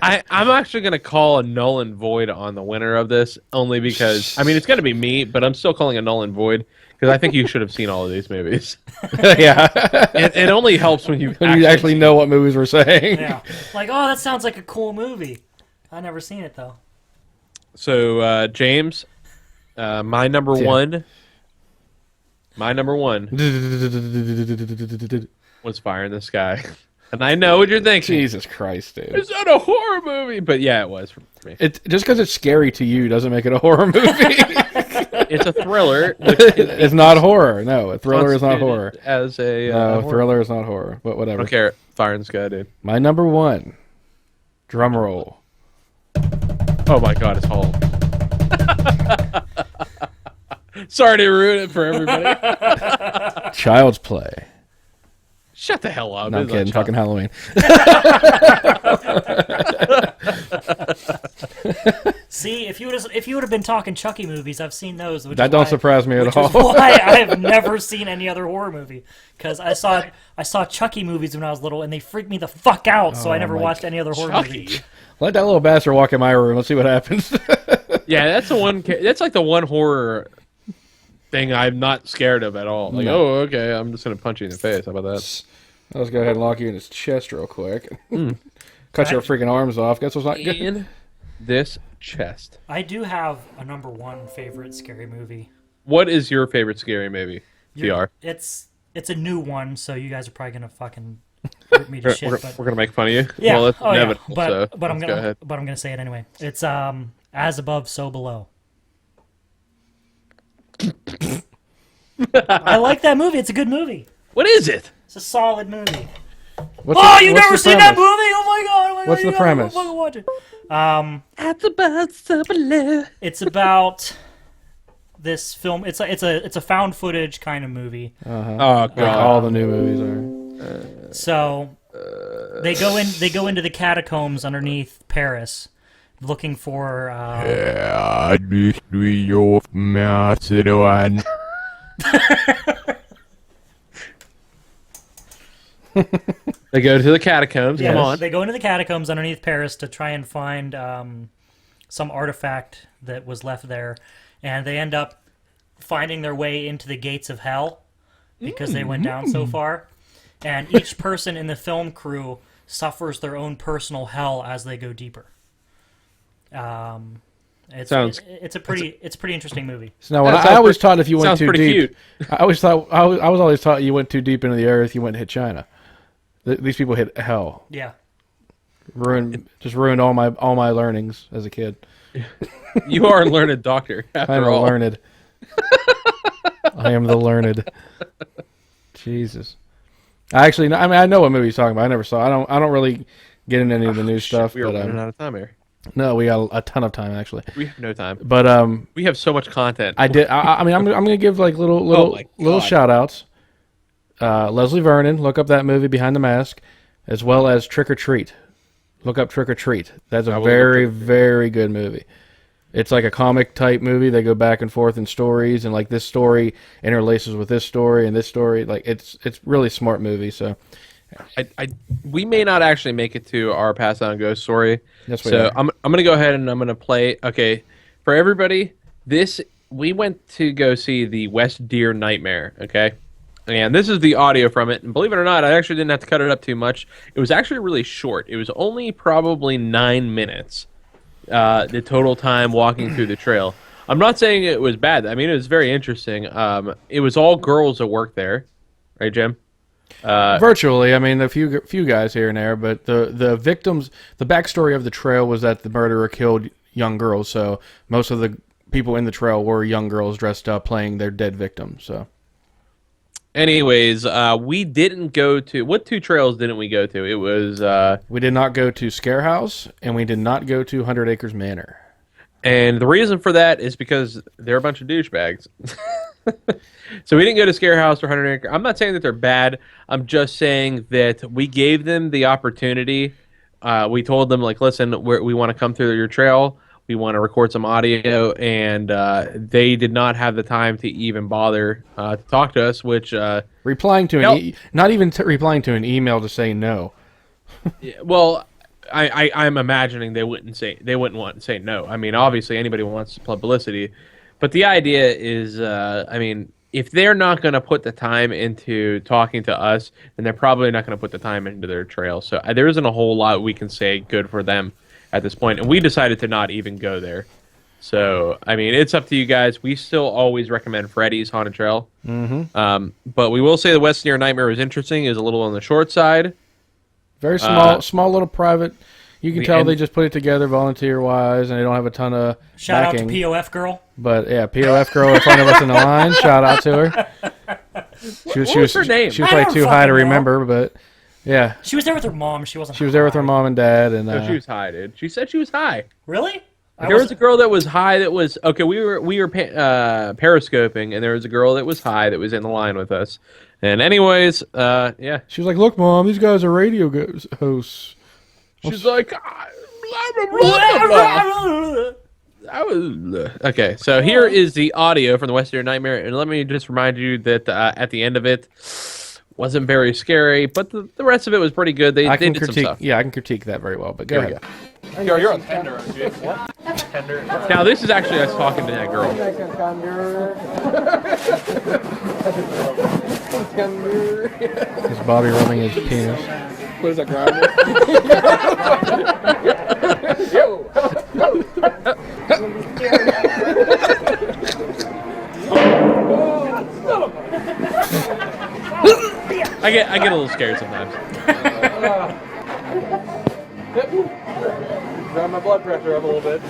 I'm actually going to call a null and void on the winner of this, only because, I mean, it's going to be me, but I'm still calling a null and void, because I think you should have seen all of these movies.
Yeah,
It only helps when you
when you actually know what movies we're saying.
Yeah, like, oh, that sounds like a cool movie. I've never seen it though.
So, James, my number one was Fire in the Sky. And I know what you're thinking.
Jesus Christ, dude!
Is that a horror movie? But yeah, it was for me.
It just because it's scary to you doesn't make it a horror movie.
It's a thriller. Which
It's not horror. No, a thriller is not horror.
As a
No,
horror.
thriller is not horror. But
I
whatever.
don't care. Fire in the Sky, dude.
My number 1. Drum roll.
Oh my God, it's Hall. Sorry to ruin it for everybody.
Child's Play.
Shut the hell up.
No, I'm
It's not
kidding. Fucking Halloween.
See, if you would have been talking Chucky movies, I've seen those.
That don't surprise me at
which
all.
is why I have never seen any other horror movie, because I saw Chucky movies when I was little, and they freaked me the fuck out. So I never watched any other horror movie.
Let that little bastard walk in my room. Let's see what happens.
Yeah, that's the one. That's like the one horror thing I'm not scared of at all. Like,
No.
oh, okay, I'm just gonna punch you in the face. How about that?
Let's go ahead and lock you in his chest real quick. Cut your freaking arms off. Guess what's not good?
In this chest.
I do have a number one favorite scary movie.
What is your favorite scary movie? TR.
It's a new one, so you guys are probably gonna fucking rip me to shit.
We're gonna make fun of you.
Yeah,
Well, that's
yeah.
inevitable. so
But I'm
let's go ahead.
gonna say it anyway. It's As Above, So Below. I like that movie. It's a good movie.
What is it?
It's a solid movie.
What's
You've never seen that movie? Oh my god!
What's the premise?
Fucking watch it.
At the bus below.
It's about this film. It's a found footage kind of movie.
Oh
Like
God.
all the new movies are.
So they go into the catacombs underneath Paris, looking for.
They go to the catacombs.
Yeah,
Come on.
they go into the catacombs underneath Paris to try and find some artifact that was left there, and they end up finding their way into the gates of hell because they went down so far. And each person in the film crew suffers their own personal hell as they go deeper. It's a pretty interesting movie.
So now,
That
I
sounds
always
pretty-
thought if you went
sounds
too
pretty
deep,
cute.
I was always taught you went too deep into the earth, you went and hit China. These people hit hell.
Yeah.
Ruined all my learnings as a kid.
You are a learned doctor.
I am
After all.
learned. I am the learned. Jesus. I know what movie he's talking about. I never saw. I don't really get into any of the new stuff.
We are
but
running out of time here.
no, we got a ton of time actually.
We have no time.
But
We have so much content.
I did. I'm gonna give like little
Oh my God.
shout outs. Leslie Vernon, look up that movie Behind the Mask, as well as Trick or Treat. Look up Trick or Treat. That's a very, very good movie. It's like a comic type movie. They go back and forth in stories, and like this story interlaces with this story and this story. Like it's really smart movie. So
we may not actually make it to our Pass On Ghost story.
Yes, we
so
are.
I'm gonna go ahead and I'm gonna play. Okay, for everybody, we went to go see the West Deer Nightmare. Okay. And this is the audio from it. And believe it or not, I actually didn't have to cut it up too much. It was actually really short. It was only probably 9 minutes, the total time walking through the trail. I'm not saying it was bad. I mean, it was very interesting. It was all girls that worked there. Right, Jim?
virtually, I mean, a few guys here and there, but the victims, the backstory of the trail was that the murderer killed young girls. So most of the people in the trail were young girls dressed up playing their dead victims. So.
Anyways, we didn't go to... What two trails didn't we go to? It was...
We did not go to Scare House, and we did not go to 100 Acres Manor.
And the reason for that is because they're a bunch of douchebags. So we didn't go to Scare House or 100 Acre. I'm not saying that they're bad. I'm just saying that we gave them the opportunity. We told them, like, listen, we want to come through your trail. We want to record some audio, and they did not have the time to even bother to talk to us, which...
replying to not even replying to an email to say no.
well, I'm imagining they wouldn't want to say no. I mean, obviously anybody wants publicity, but the idea is, I mean, if they're not going to put the time into talking to us, then they're probably not going to put the time into their trail. So there isn't a whole lot we can say good for them at this point, and we decided to not even go there. So, I mean, it's up to you guys. We still always recommend Freddy's Haunted Trail. Mm-hmm. But we will say the West Near Nightmare was interesting. It was a little on the short side.
Very small little private. You can tell they just put it together volunteer-wise, and they don't have a ton of
Shout
backing.
out to POF Girl.
But, yeah, POF Girl in front of us in the line. Shout out to her.
What was her name?
She was
I
probably
don't
too high to
fucking know.
remember, but, yeah.
She was there with her mom. She wasn't.
She was there with her
high.
mom and dad. And
No, she was high, dude. She said she was high.
Really?
There was a girl that was high that was okay. We were periscoping, and there was a girl that was high that was in the line with us. And anyways, yeah,
She was like, "Look, Mom, these guys are radio hosts."
she's like, blah, blah, blah, blah. I was okay. So here is the audio from the Western Nightmare, and let me just remind you that at the end of it wasn't very scary, but the rest of it was pretty good. They did some stuff.
Yeah, I can critique that very well. But go ahead.
You're on Tender, aren't you? What? Tender. Now this is actually us talking to that girl.
Is Bobby rubbing his penis?
What is that ground? I get a little scared sometimes. Drive my blood pressure up a little bit.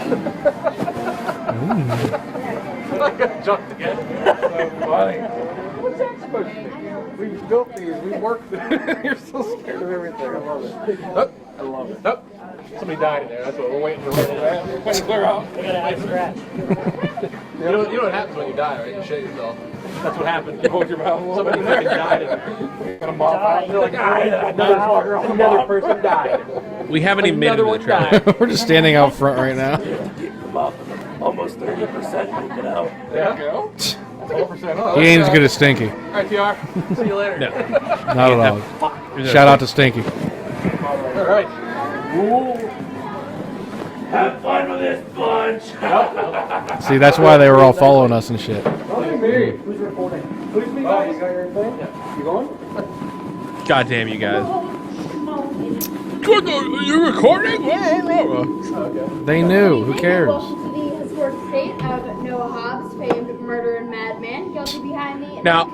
I got jumped again. So funny. What's that supposed to be? We built these. We worked. You're so scared of everything. I love it. Oh, I love it. Oh, somebody died in there. That's what we're waiting for. Waiting to clear out.
I got an scratch.
You know what happens when you die, right? You shit yourself. That's what happens. You hold your mouth. Somebody fucking died in there. Got a mop out. They're like, another person died. We haven't even made it to the track.
We're just standing out front right now.
Almost 30% make it out.
There you go. 12%.
He ain't as good as Stinky.
All right, TR. See you later.
No. Not at all. Shout out to Stinky.
All right.
Have fun with this bunch.
See, that's why they were all following us and shit.
Who's recording? Who's me? Oh, you got your thing? Yeah. You going?
God damn you guys. You recording?
They knew. Who cares?
Welcome to the historic state of Noah Hobbs, famed murder and madman, guilty behind the...
Now,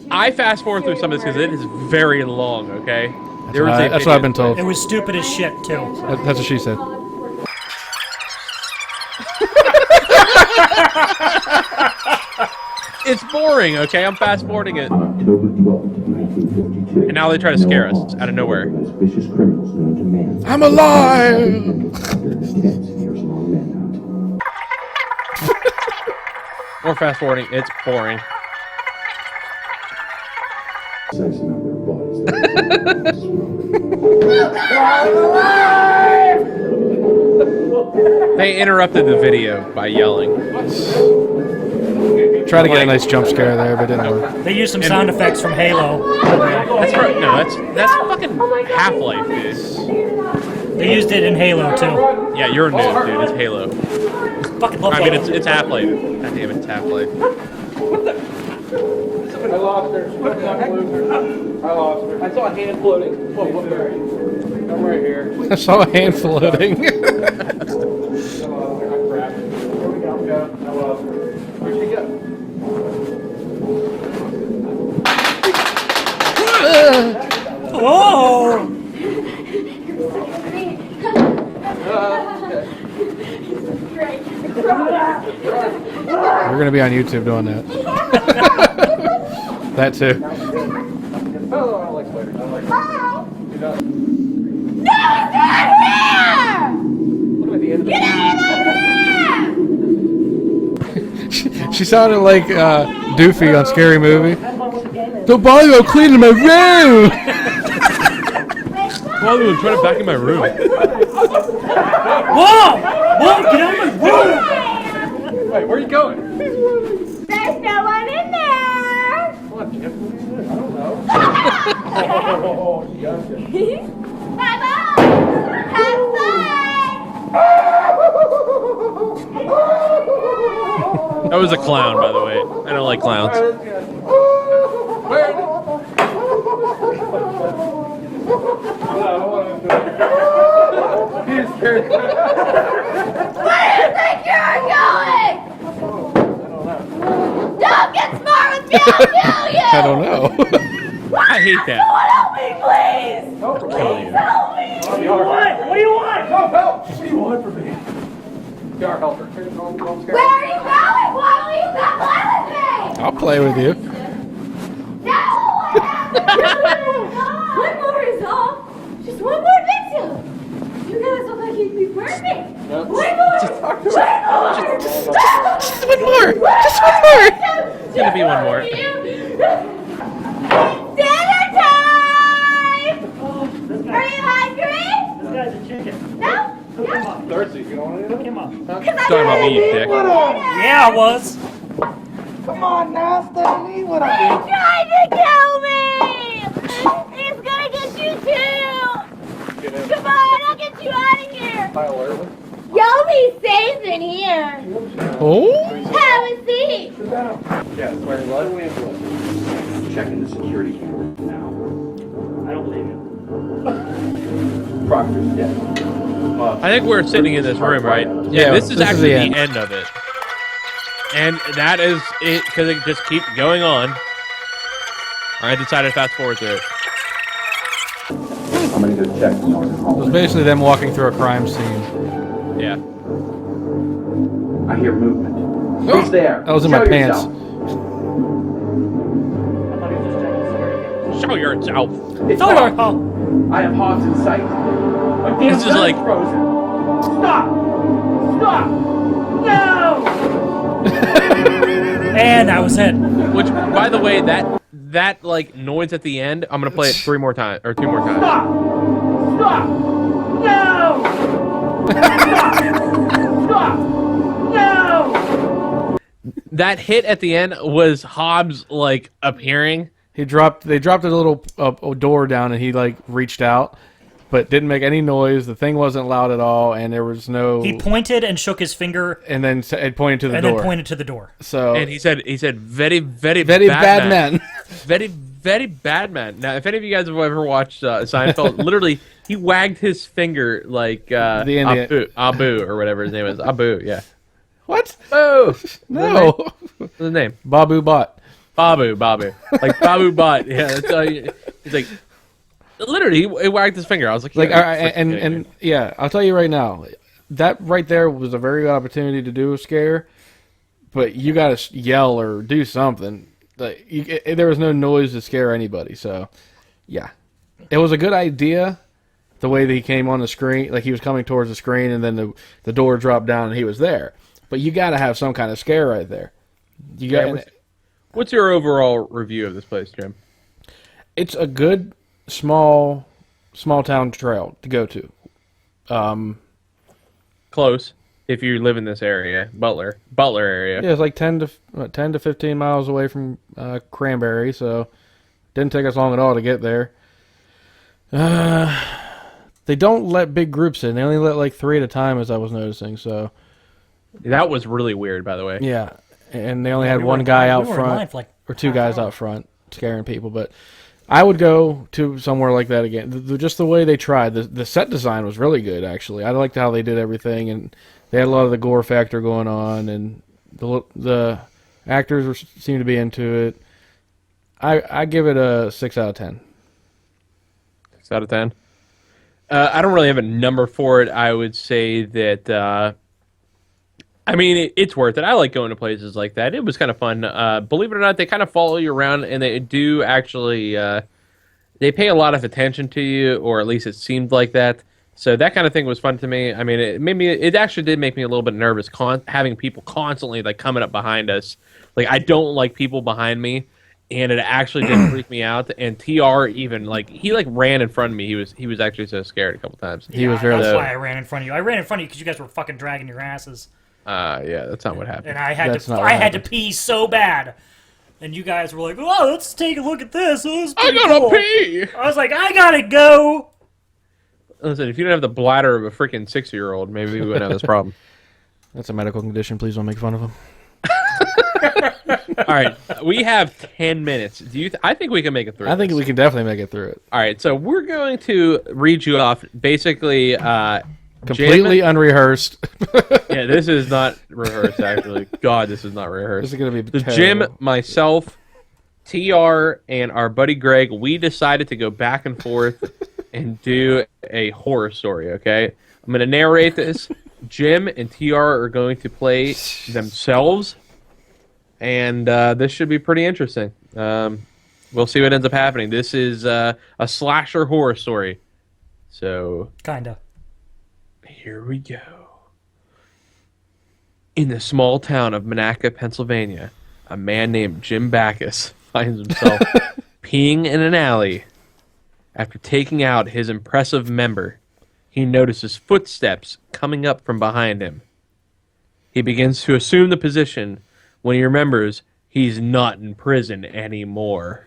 I fast forward through some of this because it is very long, okay?
That's what I've been told.
It was stupid as shit, too.
That's what she said.
It's boring, okay? I'm fast forwarding it.
October 12th, 1952.
And now they try to scare us out of nowhere.
Vicious criminals known to man.
I'm alive!
More fast forwarding. It's boring.
Slicing up their bodies.
They interrupted the video by yelling.
Tried to get a nice jump scare there, but didn't work.
They used some sound effects from Halo.
That's right. No, that's fucking Half-Life, dude.
They used it in Halo, too.
Yeah, you're a noob, dude. It's Halo.
Fucking love
I mean,
Halo.
it's Half-Life. God damn it, it's Half-Life.
I lost her. I lost her. I saw a hand floating. I'm right here.
I saw a hand floating.
I grabbed her. Here we go. I lost her. Where'd she go?
Oh!
We're gonna be on YouTube doing that. That too.
Oh, I like spider. I like spider.
No, it's not here!
Look at the end of the
She sounded like Doofy on Scary Movie. Don't bother me, I'm cleaning my room!
Well, I'm trying to back in my room.
Whoa! Whoa, get out of my room!
Wait, where are you going?
There's no one in there!
Come on, Jim. I don't know. Oh, she got you.
Bye-bye! Have fun!
That was a clown, by the way. I don't like clowns.
He's scared.
Where do you think you're going? Don't get smart with me, I'll kill you!
I don't know.
I hate that.
Help me, please! Please help me!
What do you want? Help! What do you want from me? PR, help her.
Where are you going? Why will you come play with me?
I'll play with you.
No! One more is all. Just one more pixel. You guys look like you'd be perfect.
Just one more. Just one more. It's gonna be one more.
Dinner time! Are you hungry?
This guy's a chicken.
No?
Thirsty, you don't want
Pick him up.
Talking about me, you dick.
Yeah, I was.
Come on now, Stephanie. What
He's
up?
trying to kill me! He's gonna get you too! Come on, I'll get you out of here! You'll be safe in here!
Oh?
Have a seat!
Yeah, swearing blood.
Checking the security camera now.
I don't believe you.
Proctor's dead.
I think we're sitting in this room, right?
Yeah,
This is
this is
actually
the
the
end.
end of it. And that is it, because it just keeps going on. I decided to fast forward through it.
I'm gonna go check the northern
It was
hallway.
basically them walking through a crime scene.
Yeah.
I hear movement. Who's there?
That was in
Show
my pants.
yourself.
I thought he was just checking the security camera.
Show yourself.
It's
Oh,
Hobbs.
oh.
I have Hobbs in sight. My damn
This is
gun's
like-
frozen. Stop! Stop! No!
And that was it.
Which, by the way, that like noise at the end, I'm gonna play it 3 more times or 2 more times.
Stop! Stop! No! Stop! Stop! No!
That hit at the end was Hobbs like appearing.
They dropped a little a door down, and he like reached out, but didn't make any noise. The thing wasn't loud at all, and there was no.
He pointed and shook his finger
and then it pointed to the
and
door.
then pointed to the door.
So
And he said very
very bad man.
Very, very bad man. Now, if any of you guys have ever watched Seinfeld, literally, he wagged his finger like
The Indian.
Abu, or whatever his name is. Abu, yeah.
What?
Oh,
No.
what's his name?
Babu Bot.
Babu. Like Babu Butt. Yeah, that's how he's like, literally, he wagged his finger. I was like,
Like,
yeah,
all right, and yeah, I'll tell you right now, that right there was a very good opportunity to do a scare, but you got to yell or do something. Like, there was no noise to scare anybody, so yeah, it was a good idea. The way that he came on the screen, like he was coming towards the screen, and then the door dropped down, and he was there. But you got to have some kind of scare right there. You got.
What's your overall review of this place, Jim?
It's a good small town trail to go to.
Close. If you live in this area, Butler area.
Yeah, it's like 10 to 15 miles away from Cranberry, so didn't take us long at all to get there. They don't let big groups in. They only let like 3 at a time, as I was noticing. So
That was really weird, by the way.
yeah, and they only had
we
one
were-
guy
we
out
were in line
front,
for, like,
or 2
half
guys
hour.
out front scaring people. But I would go to somewhere like that again. Just the way they tried. The set design was really good, actually. I liked how they did everything, and they had a lot of the gore factor going on, and the actors seemed to be into it. I give it a 6 out of 10.
6 out of 10. I don't really have a number for it. I would say that, I mean, it's worth it. I like going to places like that. It was kind of fun. Believe it or not, they kind of follow you around, and they do actually, they pay a lot of attention to you, or at least it seemed like that. So that kind of thing was fun to me. I mean, it actually did make me a little bit nervous, having people constantly like coming up behind us. Like, I don't like people behind me. And it actually did freak me out. And TR even he ran in front of me. He was actually so scared a couple times.
He was very.
That's why I ran in front of you. I ran in front of you because you guys were fucking dragging your asses,
Yeah, that's not what happened.
and I had
That's
to
not what
had to
happened.
pee so bad, and you guys were like, "Oh, let's take a look at this." Oh, this is
I
pretty
gotta
cool."
pee.
I was like, "I gotta go."
Listen, if you didn't have the bladder of a freaking 6-year-old, maybe we wouldn't have this problem.
That's a medical condition. Please don't make fun of him.
All right, we have 10 minutes. Do you? I think we can make it through.
I think
this.
we can definitely make it through it.
All right, so we're going to read you off. Basically,
Completely
Jim,
unrehearsed.
yeah, this is not rehearsed. Actually, God, this is not rehearsed.
This is gonna be
the
terrible.
Jim, myself, TR, and our buddy Greg. We decided to go back and forth and do a horror story. Okay, I'm going to narrate this. Jim and TR are going to play themselves. And this should be pretty interesting. We'll see what ends up happening. This is a slasher horror story. So
Kinda.
here we go. In the small town of Monaca, Pennsylvania, a man named Jim Backus finds himself peeing in an alley. After taking out his impressive member, he notices footsteps coming up from behind him. He begins to assume the position when he remembers he's not in prison anymore.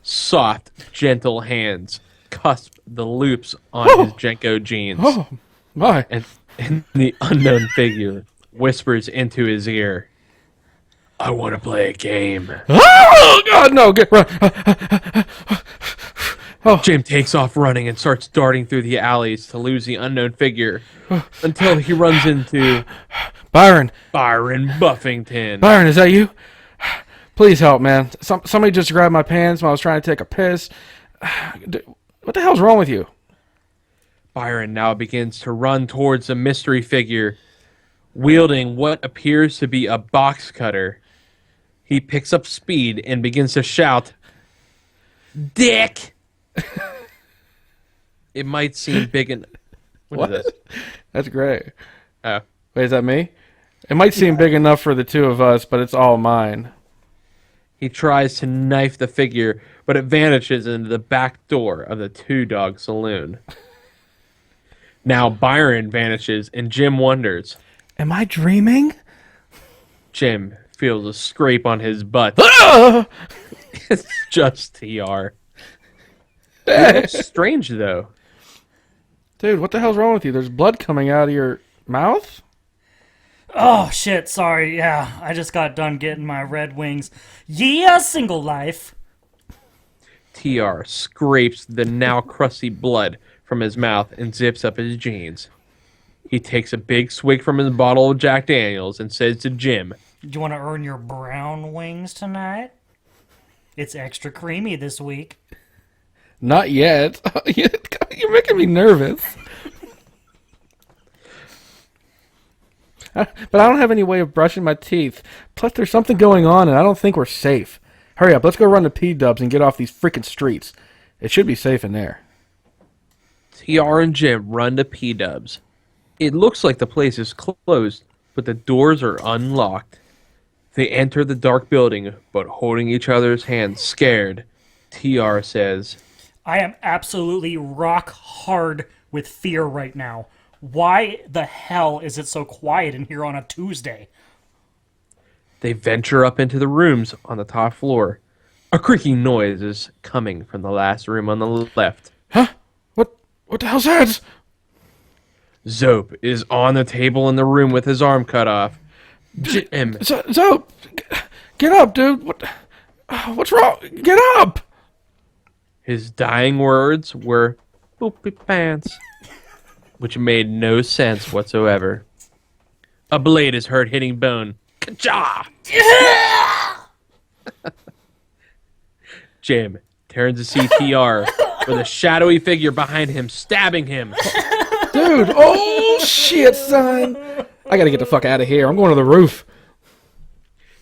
Soft, gentle hands cusp the loops on his Jenko jeans.
Oh, my.
And the unknown figure whispers into his ear, I want to play a game.
Oh, God, no. Run.
Jim takes off running and starts darting through the alleys to lose the unknown figure until he runs into
Byron.
Buffington.
Byron, is that you? Please help, man. Somebody just grabbed my pants when I was trying to take a piss. What the hell's wrong with you?
Byron now begins to run towards the mystery figure, wielding what appears to be a box cutter. He picks up speed and begins to shout, Dick! It might seem big and... What is this?
That's great.
Oh.
Wait, is that me? It might seem big enough for the two of us, but it's all mine.
He tries to knife the figure, but it vanishes into the back door of the Two Dog Saloon. Now Byron vanishes, and Jim wonders,
am I dreaming?
Jim feels a scrape on his butt. It's just TR. It's strange, though.
Dude, what the hell's wrong with you? There's blood coming out of your mouth?
Oh, shit, sorry. Yeah, I just got done getting my Red Wings. Yeah, single life.
TR scrapes the now crusty blood from his mouth and zips up his jeans. He takes a big swig from his bottle of Jack Daniels and says to Jim,
Do you want to earn your brown wings tonight? It's extra creamy this week.
Not yet. You're making me nervous. But I don't have any way of brushing my teeth. Plus, there's something going on, and I don't think we're safe. Hurry up, let's go run to P-dubs and get off these freaking streets. It should be safe in there.
TR and Jim run to P-dubs. It looks like the place is closed, but the doors are unlocked. They enter the dark building, but holding each other's hands, scared. TR says,
I am absolutely rock hard with fear right now. Why the hell is it so quiet in here on a Tuesday?
They venture up into the rooms on the top floor. A creaking noise is coming from the last room on the left.
Huh? What the hell's that?
Zope is on the table in the room with his arm cut off. Jim.
Zope! Get up, dude! What's wrong? Get up!
His dying words were, poopy pants, which made no sense whatsoever. A blade is heard hitting bone. Ka-cha! Jim turns to see TR with a shadowy figure behind him stabbing him.
Dude, oh shit, son! I gotta get the fuck out of here. I'm going to the roof.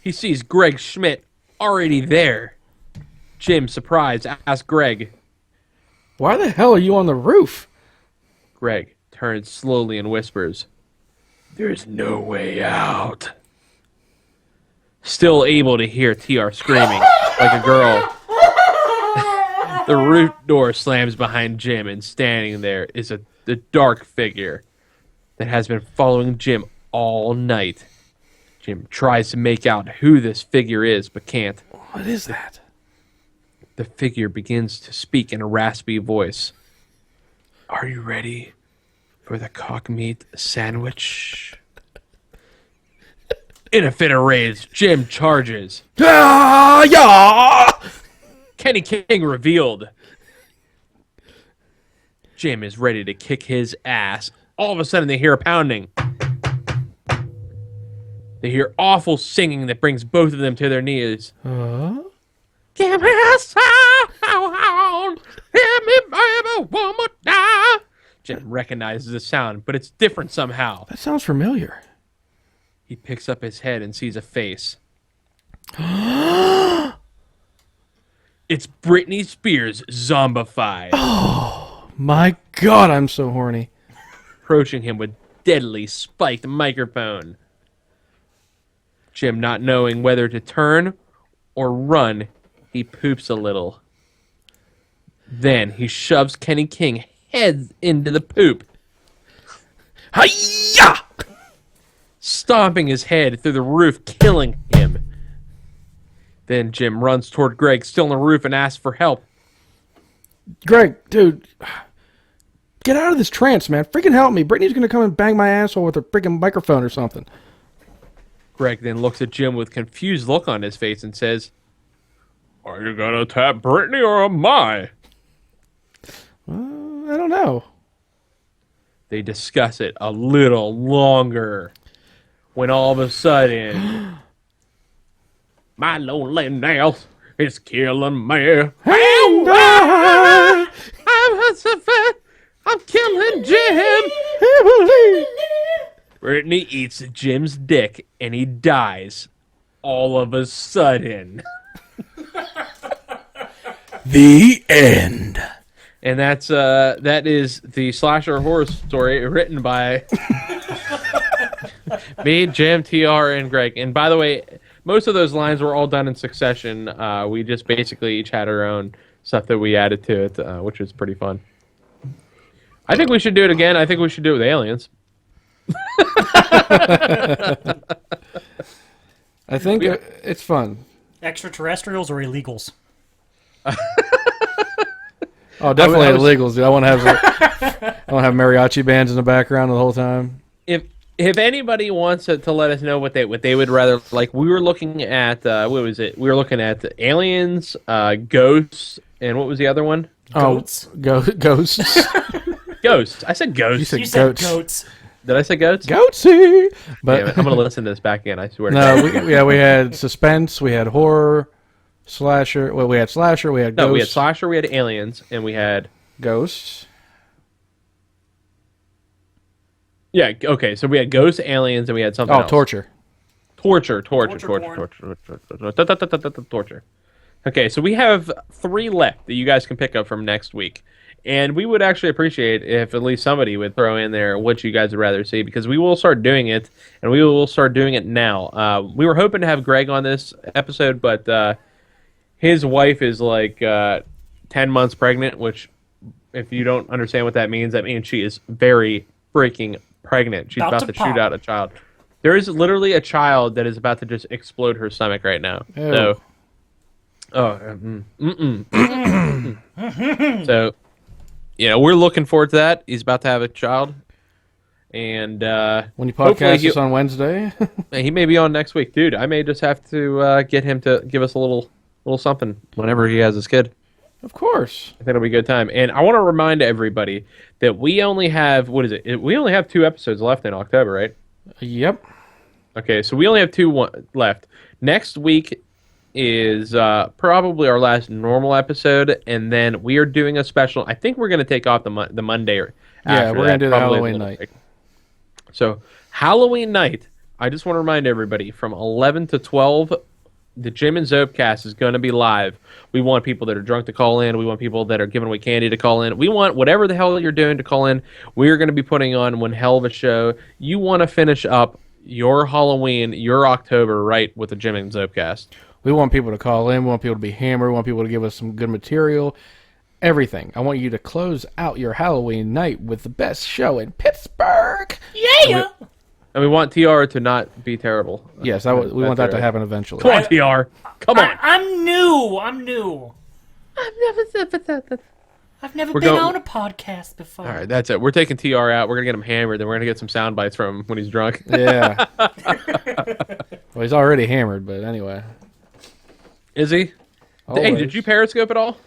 He sees Greg Schmidt already there. Jim, surprised, asks Greg,
why the hell are you on the roof?
Greg turns slowly and whispers, there's no way out. Still able to hear TR screaming like a girl. The roof door slams behind Jim, and standing there is the dark figure that has been following Jim all night. Jim tries to make out who this figure is, but can't.
What is that?
The figure begins to speak in a raspy voice. Are you ready for the cock meat sandwich? In a fit of rage, Jim charges.
Ah, yeah!
Kenny King revealed. Jim is ready to kick his ass. All of a sudden, they hear a pounding. They hear awful singing that brings both of them to their knees. Give me a sound. Hear me, baby, one more time. Jim recognizes the sound, but it's different somehow.
That sounds familiar.
He picks up his head and sees a face. It's Britney Spears zombified.
Oh, my God, I'm so horny.
Approaching him with deadly spiked microphone. Jim, not knowing whether to turn or run, he poops a little. Then he shoves Kenny King head into the poop. Hi-ya! Stomping his head through the roof, killing him. Then Jim runs toward Greg, still on the roof, and asks for help.
Greg, dude, get out of this trance, man. Freaking help me. Brittany's going to come and bang my asshole with her freaking microphone or something.
Greg then looks at Jim with a confused look on his face and says, "Are you going to tap Brittany or am I?"
I don't know.
They discuss it a little longer when all of a sudden, my loneliness is killing me. I'm killing Jim. Brittany eats Jim's dick and he dies all of a sudden.
The end.
And that is the slasher horror story written by me, Jim, TR, and Greg. And by the way, most of those lines were all done in succession. We just basically each had our own stuff that we added to it, which was pretty fun. I think we should do it again. I think we should do it with aliens.
I think it's fun.
Extraterrestrials or illegals?
Oh, definitely illegals. Dude. I want to have mariachi bands in the background the whole time.
If anybody wants to let us know what they would rather like, we were looking at what was it? We were looking at aliens, ghosts, and what was the other one?
Goats.
Ghosts.
Ghosts. I said ghosts.
You said goats.
Did I say goats?
Goatsy. But
I'm gonna listen to this back again. I swear.
No, we had suspense, we had horror, slasher. Well, we had slasher, we had ghosts.
No, we had slasher, we had aliens, and we had
ghosts.
Yeah. Okay. So we had ghosts, aliens, and we had something else.
Torture.
Torture. Okay, so we have 3 left that you guys can pick up from next week. And we would actually appreciate if at least somebody would throw in there what you guys would rather see, because we will start doing it, and we will start doing it now. We were hoping to have Greg on this episode, but his wife is like 10 months pregnant, which, if you don't understand what that means she is very freaking pregnant. She's about to shoot out a child. There is literally a child that is about to just explode her stomach right now.
Ew.
So, so, we're looking forward to that. He's about to have a child, and
when you podcast this on Wednesday,
he may be on next week, dude. I may just have to get him to give us a little something whenever he has his kid.
Of course.
I think it'll be a good time. And I want to remind everybody that we only have, we only have 2 episodes left in October, right?
Yep.
Okay, so we only have 2 left. Next week is probably our last normal episode, and then we are doing a special. I think we're going to take off the Monday after
we're going to do the Halloween night.
Break. So Halloween night, I just want to remind everybody, from 11 to 12, the Jim and Zope cast is going to be live. We want people that are drunk to call in. We want people that are giving away candy to call in. We want whatever the hell you're doing to call in. We are going to be putting on one hell of a show. You want to finish up your Halloween, your October, right, with the Jim and Zope cast.
We want people to call in. We want people to be hammered. We want people to give us some good material. Everything. I want you to close out your Halloween night with the best show in Pittsburgh.
Yeah!
And we want TR to not be terrible.
Yes, we want that to happen eventually.
Come on, TR. Come on.
I'm new. I've never been on a podcast before.
All right, that's it. We're taking TR out. We're going to get him hammered. Then we're going to get some sound bites from him when he's drunk.
Yeah. Well, he's already hammered, but anyway.
Is he?
Always.
Hey, did you Periscope at all?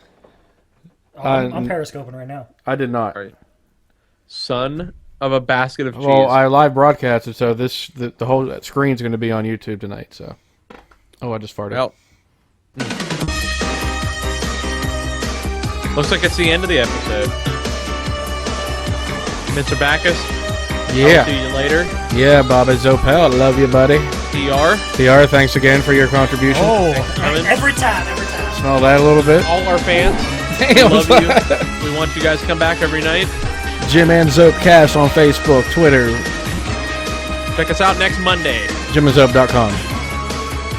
I'm Periscoping right now.
I did not.
Right. Son of a basket of cheese.
Well, I live broadcasted, so the whole screen's going to be on YouTube tonight. So, I just farted.
Well, looks like it's the end of the episode. Mr. Backus.
Yeah.
I'll see you later.
Yeah, Bobby Zope. I love you, buddy.
TR,
thanks again for your contribution.
Oh, every time.
Smell that a little bit.
All our fans, we love you. We want you guys to come back every night.
Jim and Zope Cast on Facebook, Twitter.
Check us out next Monday.
JimandZope.com.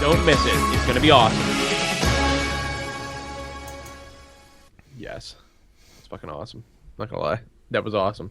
Don't miss it. It's going to be awesome. Yes. It's fucking awesome. Not going to lie. That was awesome.